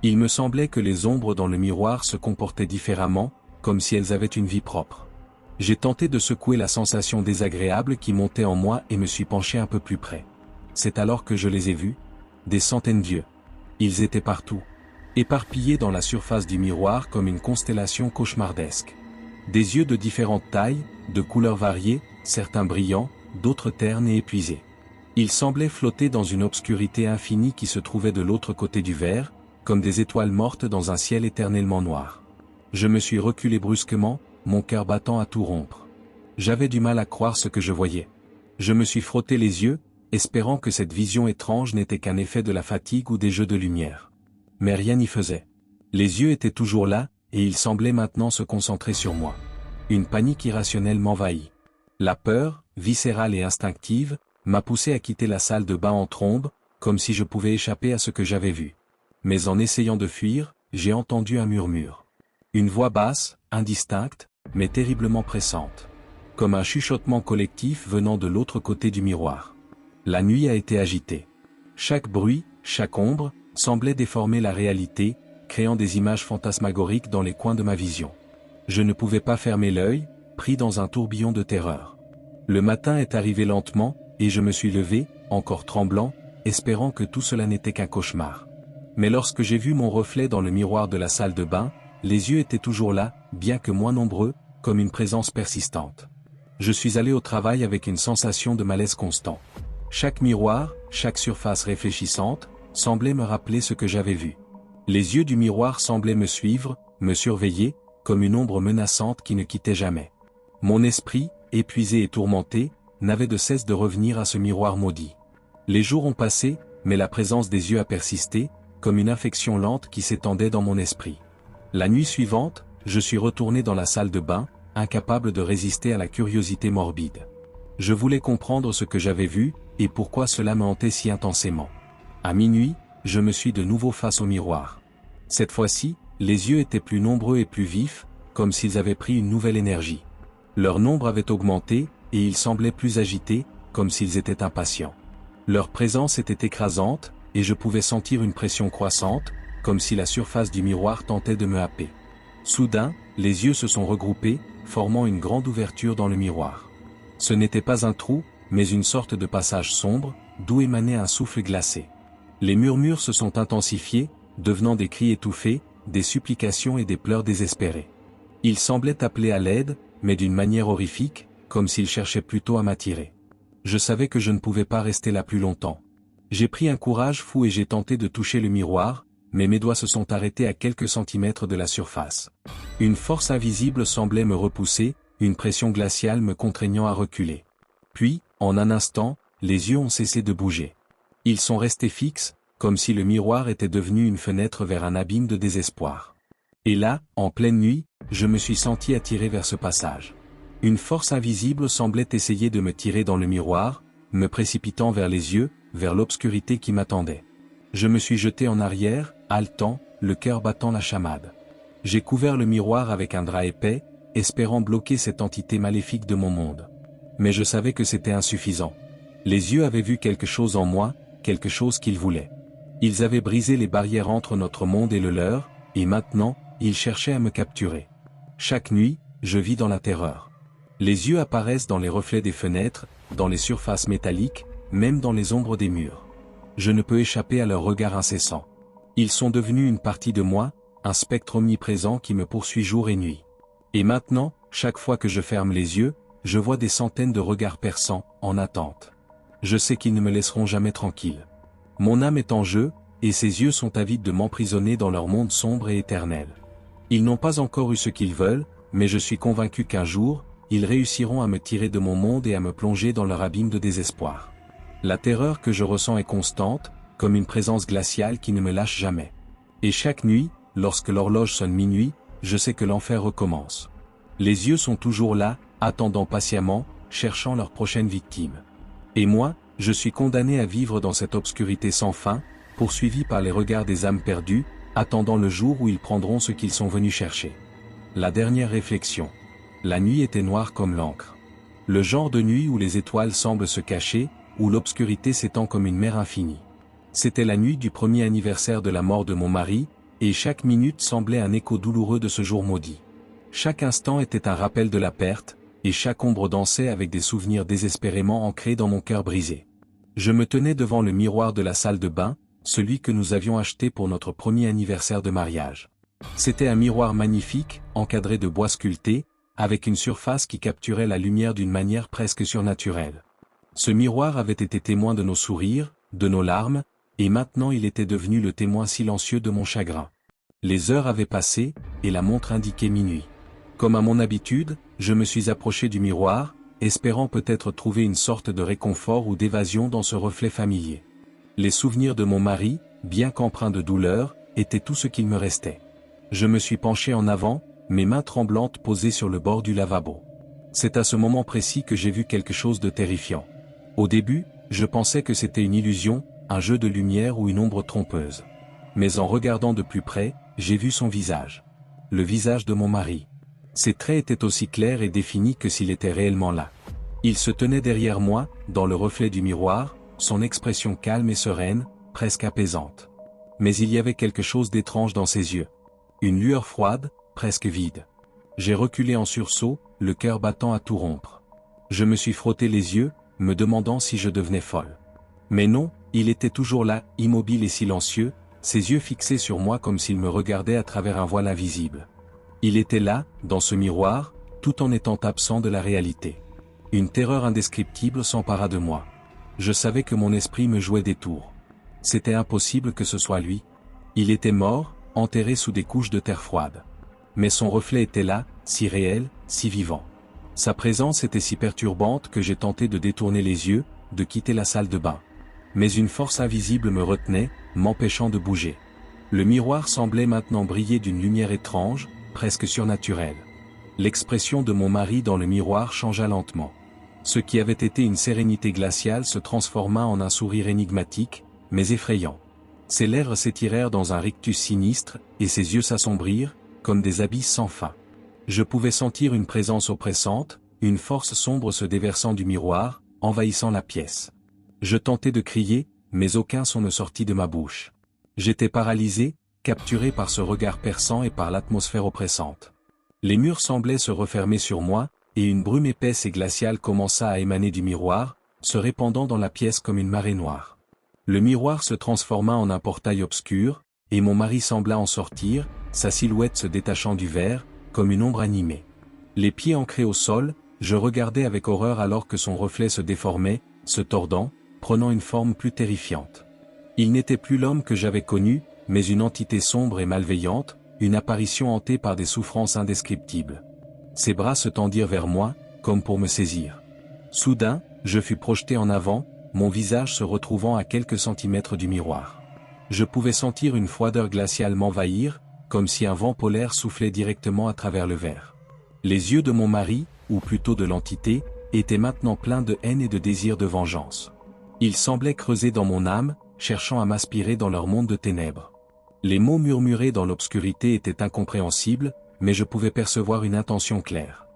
Il me semblait que les ombres dans le miroir se comportaient différemment, comme si elles avaient une vie propre. J'ai tenté de secouer la sensation désagréable qui montait en moi et me suis penché un peu plus près. C'est alors que je les ai vus, des centaines d'yeux. Ils étaient partout, éparpillés dans la surface du miroir comme une constellation cauchemardesque. Des yeux de différentes tailles, de couleurs variées, certains brillants, d'autres ternes et épuisés. Ils semblaient flotter dans une obscurité infinie qui se trouvait de l'autre côté du verre, comme des étoiles mortes dans un ciel éternellement noir. Je me suis reculé brusquement, mon cœur battant à tout rompre. J'avais du mal à croire ce que je voyais. Je me suis frotté les yeux, espérant que cette vision étrange n'était qu'un effet de la fatigue ou des jeux de lumière. Mais rien n'y faisait. Les yeux étaient toujours là, et ils semblaient maintenant se concentrer sur moi. Une panique irrationnelle m'envahit. La peur, viscérale et instinctive, m'a poussé à quitter la salle de bain en trombe, comme si je pouvais échapper à ce que j'avais vu. Mais en essayant de fuir, j'ai entendu un murmure. Une voix basse, indistincte, mais terriblement pressante. Comme un chuchotement collectif venant de l'autre côté du miroir. La nuit a été agitée. Chaque bruit, chaque ombre, semblait déformer la réalité, créant des images fantasmagoriques dans les coins de ma vision. Je ne pouvais pas fermer l'œil, pris dans un tourbillon de terreur. Le matin est arrivé lentement, et je me suis levé, encore tremblant, espérant que tout cela n'était qu'un cauchemar. Mais lorsque j'ai vu mon reflet dans le miroir de la salle de bain, les yeux étaient toujours là, bien que moins nombreux, comme une présence persistante. Je suis allé au travail avec une sensation de malaise constant. Chaque miroir, chaque surface réfléchissante, semblait me rappeler ce que j'avais vu. Les yeux du miroir semblaient me suivre, me surveiller, comme une ombre menaçante qui ne quittait jamais. Mon esprit, épuisé et tourmenté, n'avait de cesse de revenir à ce miroir maudit. Les jours ont passé, mais la présence des yeux a persisté, comme une infection lente qui s'étendait dans mon esprit. La nuit suivante, je suis retourné dans la salle de bain, incapable de résister à la curiosité morbide. Je voulais comprendre ce que j'avais vu, et pourquoi cela me hantait si intensément. À minuit, je me suis de nouveau face au miroir. Cette fois-ci, les yeux étaient plus nombreux et plus vifs, comme s'ils avaient pris une nouvelle énergie. Leur nombre avait augmenté, et ils semblaient plus agités, comme s'ils étaient impatients. Leur présence était écrasante, et je pouvais sentir une pression croissante, comme si la surface du miroir tentait de me happer. Soudain, les yeux se sont regroupés, formant une grande ouverture dans le miroir. Ce n'était pas un trou, mais une sorte de passage sombre, d'où émanait un souffle glacé. Les murmures se sont intensifiés, devenant des cris étouffés, des supplications et des pleurs désespérés. Ils semblaient appeler à l'aide, mais d'une manière horrifique, comme s'ils cherchaient plutôt à m'attirer. Je savais que je ne pouvais pas rester là plus longtemps. J'ai pris un courage fou et j'ai tenté de toucher le miroir, mais mes doigts se sont arrêtés à quelques centimètres de la surface. Une force invisible semblait me repousser, une pression glaciale me contraignant à reculer. Puis, en un instant, les yeux ont cessé de bouger. Ils sont restés fixes, comme si le miroir était devenu une fenêtre vers un abîme de désespoir. Et là, en pleine nuit, je me suis senti attiré vers ce passage. Une force invisible semblait essayer de me tirer dans le miroir, me précipitant vers les yeux, vers l'obscurité qui m'attendait. Je me suis jeté en arrière, haletant, le cœur battant la chamade. J'ai couvert le miroir avec un drap épais, espérant bloquer cette entité maléfique de mon monde. Mais je savais que c'était insuffisant. Les yeux avaient vu quelque chose en moi, quelque chose qu'ils voulaient. Ils avaient brisé les barrières entre notre monde et le leur, et maintenant, ils cherchaient à me capturer. Chaque nuit, je vis dans la terreur. Les yeux apparaissent dans les reflets des fenêtres, dans les surfaces métalliques, même dans les ombres des murs. Je ne peux échapper à leur regard incessant. Ils sont devenus une partie de moi, un spectre omniprésent qui me poursuit jour et nuit. Et maintenant, chaque fois que je ferme les yeux, je vois des centaines de regards perçants, en attente. Je sais qu'ils ne me laisseront jamais tranquille. Mon âme est en jeu, et ces yeux sont avides de m'emprisonner dans leur monde sombre et éternel. Ils n'ont pas encore eu ce qu'ils veulent, mais je suis convaincu qu'un jour, ils réussiront à me tirer de mon monde et à me plonger dans leur abîme de désespoir. La terreur que je ressens est constante, comme une présence glaciale qui ne me lâche jamais. Et chaque nuit, lorsque l'horloge sonne minuit, je sais que l'enfer recommence. Les yeux sont toujours là, attendant patiemment, cherchant leur prochaine victime. Et moi, je suis condamné à vivre dans cette obscurité sans fin, poursuivi par les regards des âmes perdues, attendant le jour où ils prendront ce qu'ils sont venus chercher. La dernière réflexion. La nuit était noire comme l'encre. Le genre de nuit où les étoiles semblent se cacher, où l'obscurité s'étend comme une mer infinie. C'était la nuit du premier anniversaire de la mort de mon mari, et chaque minute semblait un écho douloureux de ce jour maudit. Chaque instant était un rappel de la perte, et chaque ombre dansait avec des souvenirs désespérément ancrés dans mon cœur brisé. Je me tenais devant le miroir de la salle de bain, celui que nous avions acheté pour notre premier anniversaire de mariage. C'était un miroir magnifique, encadré de bois sculpté, avec une surface qui capturait la lumière d'une manière presque surnaturelle. Ce miroir avait été témoin de nos sourires, de nos larmes, et maintenant il était devenu le témoin silencieux de mon chagrin. Les heures avaient passé, et la montre indiquait minuit. Comme à mon habitude, je me suis approché du miroir, espérant peut-être trouver une sorte de réconfort ou d'évasion dans ce reflet familier. Les souvenirs de mon mari, bien qu'empreints de douleur, étaient tout ce qu'il me restait. Je me suis penché en avant, mes mains tremblantes posées sur le bord du lavabo. C'est à ce moment précis que j'ai vu quelque chose de terrifiant. Au début, je pensais que c'était une illusion, un jeu de lumière ou une ombre trompeuse. Mais en regardant de plus près, j'ai vu son visage. Le visage de mon mari. Ses traits étaient aussi clairs et définis que s'il était réellement là. Il se tenait derrière moi, dans le reflet du miroir, son expression calme et sereine, presque apaisante. Mais il y avait quelque chose d'étrange dans ses yeux. Une lueur froide, presque vide. J'ai reculé en sursaut, le cœur battant à tout rompre. Je me suis frotté les yeux, me demandant si je devenais folle. Mais non, il était toujours là, immobile et silencieux, ses yeux fixés sur moi comme s'il me regardait à travers un voile invisible. Il était là, dans ce miroir, tout en étant absent de la réalité. Une terreur indescriptible s'empara de moi. Je savais que mon esprit me jouait des tours. C'était impossible que ce soit lui. Il était mort, enterré sous des couches de terre froide. Mais son reflet était là, si réel, si vivant. Sa présence était si perturbante que j'ai tenté de détourner les yeux, de quitter la salle de bain. Mais une force invisible me retenait, m'empêchant de bouger. Le miroir semblait maintenant briller d'une lumière étrange, presque surnaturelle. L'expression de mon mari dans le miroir changea lentement. Ce qui avait été une sérénité glaciale se transforma en un sourire énigmatique, mais effrayant. Ses lèvres s'étirèrent dans un rictus sinistre, et ses yeux s'assombrirent, comme des abysses sans fin. Je pouvais sentir une présence oppressante, une force sombre se déversant du miroir, envahissant la pièce. Je tentais de crier, mais aucun son ne sortit de ma bouche. J'étais paralysé, capturé par ce regard perçant et par l'atmosphère oppressante. Les murs semblaient se refermer sur moi, et une brume épaisse et glaciale commença à émaner du miroir, se répandant dans la pièce comme une marée noire. Le miroir se transforma en un portail obscur, et mon mari sembla en sortir, sa silhouette se détachant du verre, comme une ombre animée. Les pieds ancrés au sol, je regardais avec horreur alors que son reflet se déformait, se tordant, prenant une forme plus terrifiante. Il n'était plus l'homme que j'avais connu, mais une entité sombre et malveillante, une apparition hantée par des souffrances indescriptibles. Ses bras se tendirent vers moi, comme pour me saisir. Soudain, je fus projeté en avant, mon visage se retrouvant à quelques centimètres du miroir. Je pouvais sentir une froideur glaciale m'envahir, comme si un vent polaire soufflait directement à travers le verre. Les yeux de mon mari, ou plutôt de l'entité, étaient maintenant pleins de haine et de désir de vengeance. Ils semblaient creuser dans mon âme, cherchant à m'aspirer dans leur monde de ténèbres. Les mots murmurés dans l'obscurité étaient incompréhensibles, mais je pouvais percevoir une intention claire.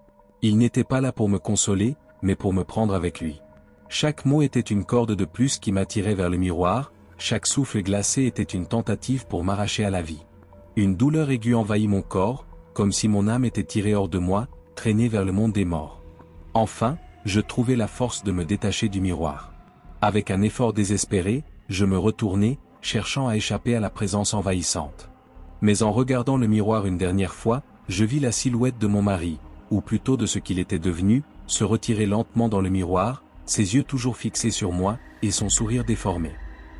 Il n'était pas là pour me consoler, mais pour me prendre avec lui. Chaque mot était une corde de plus qui m'attirait vers le miroir, chaque souffle glacé était une tentative pour m'arracher à la vie. Une douleur aiguë envahit mon corps, comme si mon âme était tirée hors de moi, traînée vers le monde des morts. Enfin, je trouvai la force de me détacher du miroir. Avec un effort désespéré, je me retournai, cherchant à échapper à la présence envahissante. Mais en regardant le miroir une dernière fois, je vis la silhouette de mon mari, ou plutôt de ce qu'il était devenu, se retirer lentement dans le miroir, ses yeux toujours fixés sur moi, et son sourire déformé.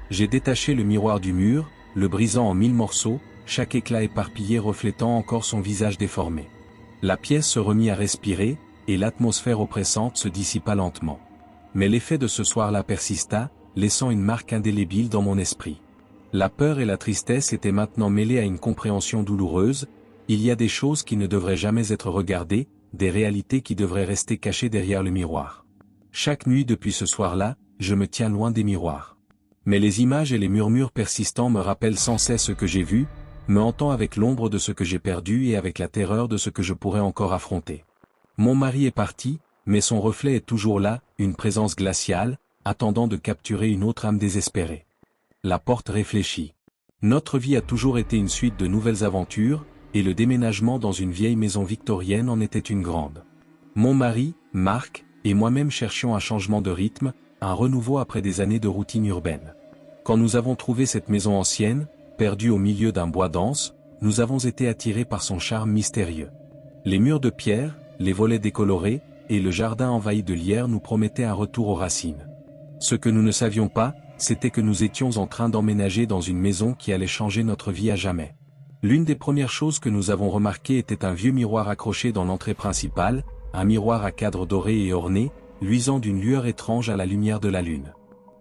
J'ai détaché le miroir du mur, le brisant en 1000 morceaux, chaque éclat éparpillé reflétant encore son visage déformé. La pièce se remit à respirer, et l'atmosphère oppressante se dissipa lentement. Mais l'effet de ce soir-là persista, laissant une marque indélébile dans mon esprit. La peur et la tristesse étaient maintenant mêlées à une compréhension douloureuse. Il y a des choses qui ne devraient jamais être regardées, des réalités qui devraient rester cachées derrière le miroir. Chaque nuit depuis ce soir-là, je me tiens loin des miroirs. Mais les images et les murmures persistants me rappellent sans cesse ce que j'ai vu, me hantant avec l'ombre de ce que j'ai perdu et avec la terreur de ce que je pourrais encore affronter. Mon mari est parti, mais son reflet est toujours là, une présence glaciale, attendant de capturer une autre âme désespérée. La porte réfléchit. Notre vie a toujours été une suite de nouvelles aventures, et le déménagement dans une vieille maison victorienne en était une grande. Mon mari, Marc, et moi-même cherchions un changement de rythme, un renouveau après des années de routine urbaine. Quand nous avons trouvé cette maison ancienne, perdue au milieu d'un bois dense, nous avons été attirés par son charme mystérieux. Les murs de pierre, les volets décolorés, et le jardin envahi de lierre nous promettaient un retour aux racines. Ce que nous ne savions pas, c'était que nous étions en train d'emménager dans une maison qui allait changer notre vie à jamais. L'une des premières choses que nous avons remarquées était un vieux miroir accroché dans l'entrée principale, un miroir à cadre doré et orné, luisant d'une lueur étrange à la lumière de la lune.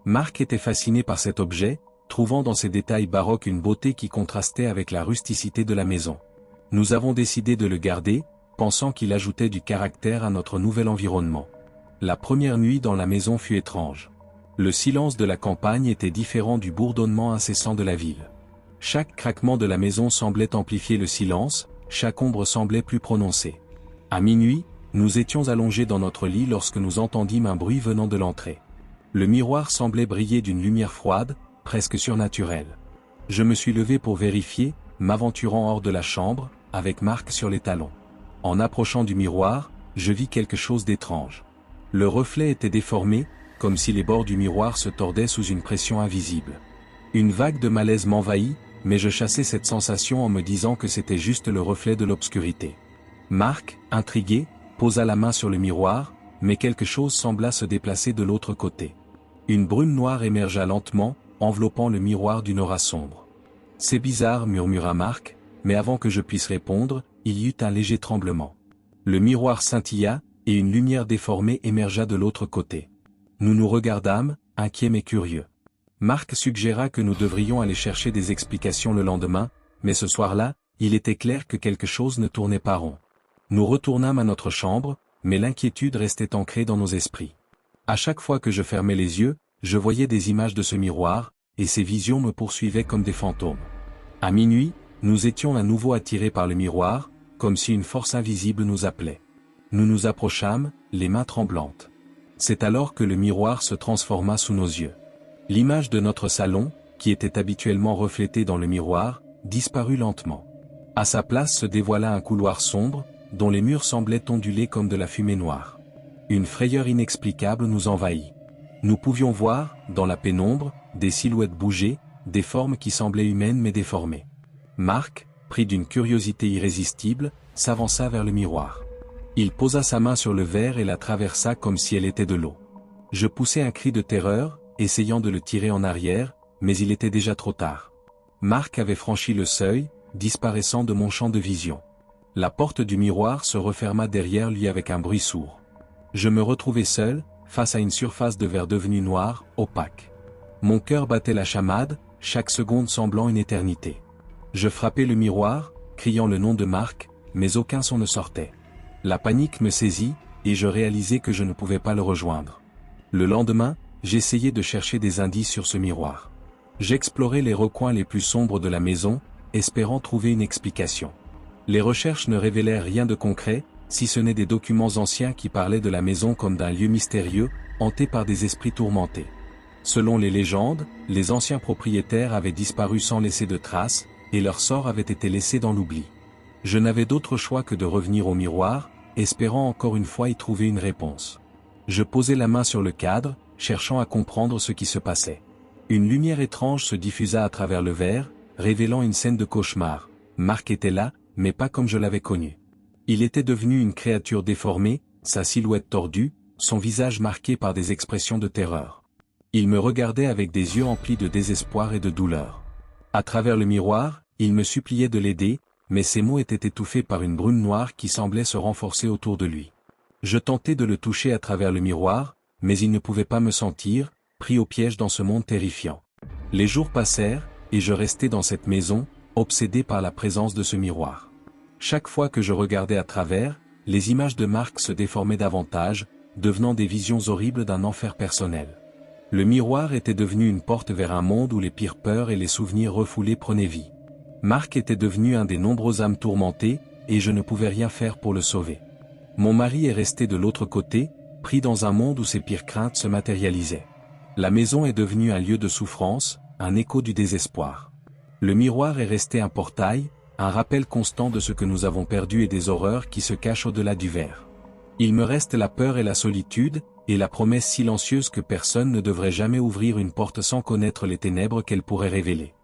Marc était fasciné par cet objet, trouvant dans ses détails baroques une beauté qui contrastait avec la rusticité de la maison. Nous avons décidé de le garder, pensant qu'il ajoutait du caractère à notre nouvel environnement. La première nuit dans la maison fut étrange. Le silence de la campagne était différent du bourdonnement incessant de la ville. Chaque craquement de la maison semblait amplifier le silence, chaque ombre semblait plus prononcée. À minuit, nous étions allongés dans notre lit lorsque nous entendîmes un bruit venant de l'entrée. Le miroir semblait briller d'une lumière froide, presque surnaturelle. Je me suis levé pour vérifier, m'aventurant hors de la chambre, avec Marc sur les talons. En approchant du miroir, je vis quelque chose d'étrange. Le reflet était déformé, comme si les bords du miroir se tordaient sous une pression invisible. Une vague de malaise m'envahit, mais je chassais cette sensation en me disant que c'était juste le reflet de l'obscurité. Marc, intrigué, posa la main sur le miroir, mais quelque chose sembla se déplacer de l'autre côté. Une brume noire émergea lentement, enveloppant le miroir d'une aura sombre. « C'est bizarre » murmura Marc, mais avant que je puisse répondre, il y eut un léger tremblement. Le miroir scintilla, et une lumière déformée émergea de l'autre côté. Nous nous regardâmes, inquiets mais curieux. Marc suggéra que nous devrions aller chercher des explications le lendemain, mais ce soir-là, il était clair que quelque chose ne tournait pas rond. Nous retournâmes à notre chambre, mais l'inquiétude restait ancrée dans nos esprits. À chaque fois que je fermais les yeux, je voyais des images de ce miroir, et ces visions me poursuivaient comme des fantômes. À minuit, nous étions à nouveau attirés par le miroir, comme si une force invisible nous appelait. Nous nous approchâmes, les mains tremblantes. C'est alors que le miroir se transforma sous nos yeux. L'image de notre salon, qui était habituellement reflétée dans le miroir, disparut lentement. À sa place se dévoila un couloir sombre, dont les murs semblaient onduler comme de la fumée noire. Une frayeur inexplicable nous envahit. Nous pouvions voir, dans la pénombre, des silhouettes bouger, des formes qui semblaient humaines mais déformées. Marc, pris d'une curiosité irrésistible, s'avança vers le miroir. Il posa sa main sur le verre et la traversa comme si elle était de l'eau. Je poussai un cri de terreur, essayant de le tirer en arrière, mais il était déjà trop tard. Marc avait franchi le seuil, disparaissant de mon champ de vision. La porte du miroir se referma derrière lui avec un bruit sourd. Je me retrouvai seul, face à une surface de verre devenue noire, opaque. Mon cœur battait la chamade, chaque seconde semblant une éternité. Je frappai le miroir, criant le nom de Marc, mais aucun son ne sortait. La panique me saisit, et je réalisai que je ne pouvais pas le rejoindre. Le lendemain, j'essayai de chercher des indices sur ce miroir. J'explorai les recoins les plus sombres de la maison, espérant trouver une explication. Les recherches ne révélèrent rien de concret, si ce n'est des documents anciens qui parlaient de la maison comme d'un lieu mystérieux, hanté par des esprits tourmentés. Selon les légendes, les anciens propriétaires avaient disparu sans laisser de traces, et leur sort avait été laissé dans l'oubli. Je n'avais d'autre choix que de revenir au miroir, espérant encore une fois y trouver une réponse. Je posai la main sur le cadre, cherchant à comprendre ce qui se passait. Une lumière étrange se diffusa à travers le verre, révélant une scène de cauchemar. Marc était là, mais pas comme je l'avais connu. Il était devenu une créature déformée, sa silhouette tordue, son visage marqué par des expressions de terreur. Il me regardait avec des yeux emplis de désespoir et de douleur. À travers le miroir, il me suppliait de l'aider, mais ses mots étaient étouffés par une brume noire qui semblait se renforcer autour de lui. Je tentais de le toucher à travers le miroir, mais il ne pouvait pas me sentir, pris au piège dans ce monde terrifiant. Les jours passèrent, et je restais dans cette maison, obsédé par la présence de ce miroir. Chaque fois que je regardais à travers, les images de Marc se déformaient davantage, devenant des visions horribles d'un enfer personnel. Le miroir était devenu une porte vers un monde où les pires peurs et les souvenirs refoulés prenaient vie. Marc était devenu un des nombreux âmes tourmentées, et je ne pouvais rien faire pour le sauver. Mon mari est resté de l'autre côté, pris dans un monde où ses pires craintes se matérialisaient. La maison est devenue un lieu de souffrance, un écho du désespoir. Le miroir est resté un portail, un rappel constant de ce que nous avons perdu et des horreurs qui se cachent au-delà du verre. Il me reste la peur et la solitude, et la promesse silencieuse que personne ne devrait jamais ouvrir une porte sans connaître les ténèbres qu'elle pourrait révéler.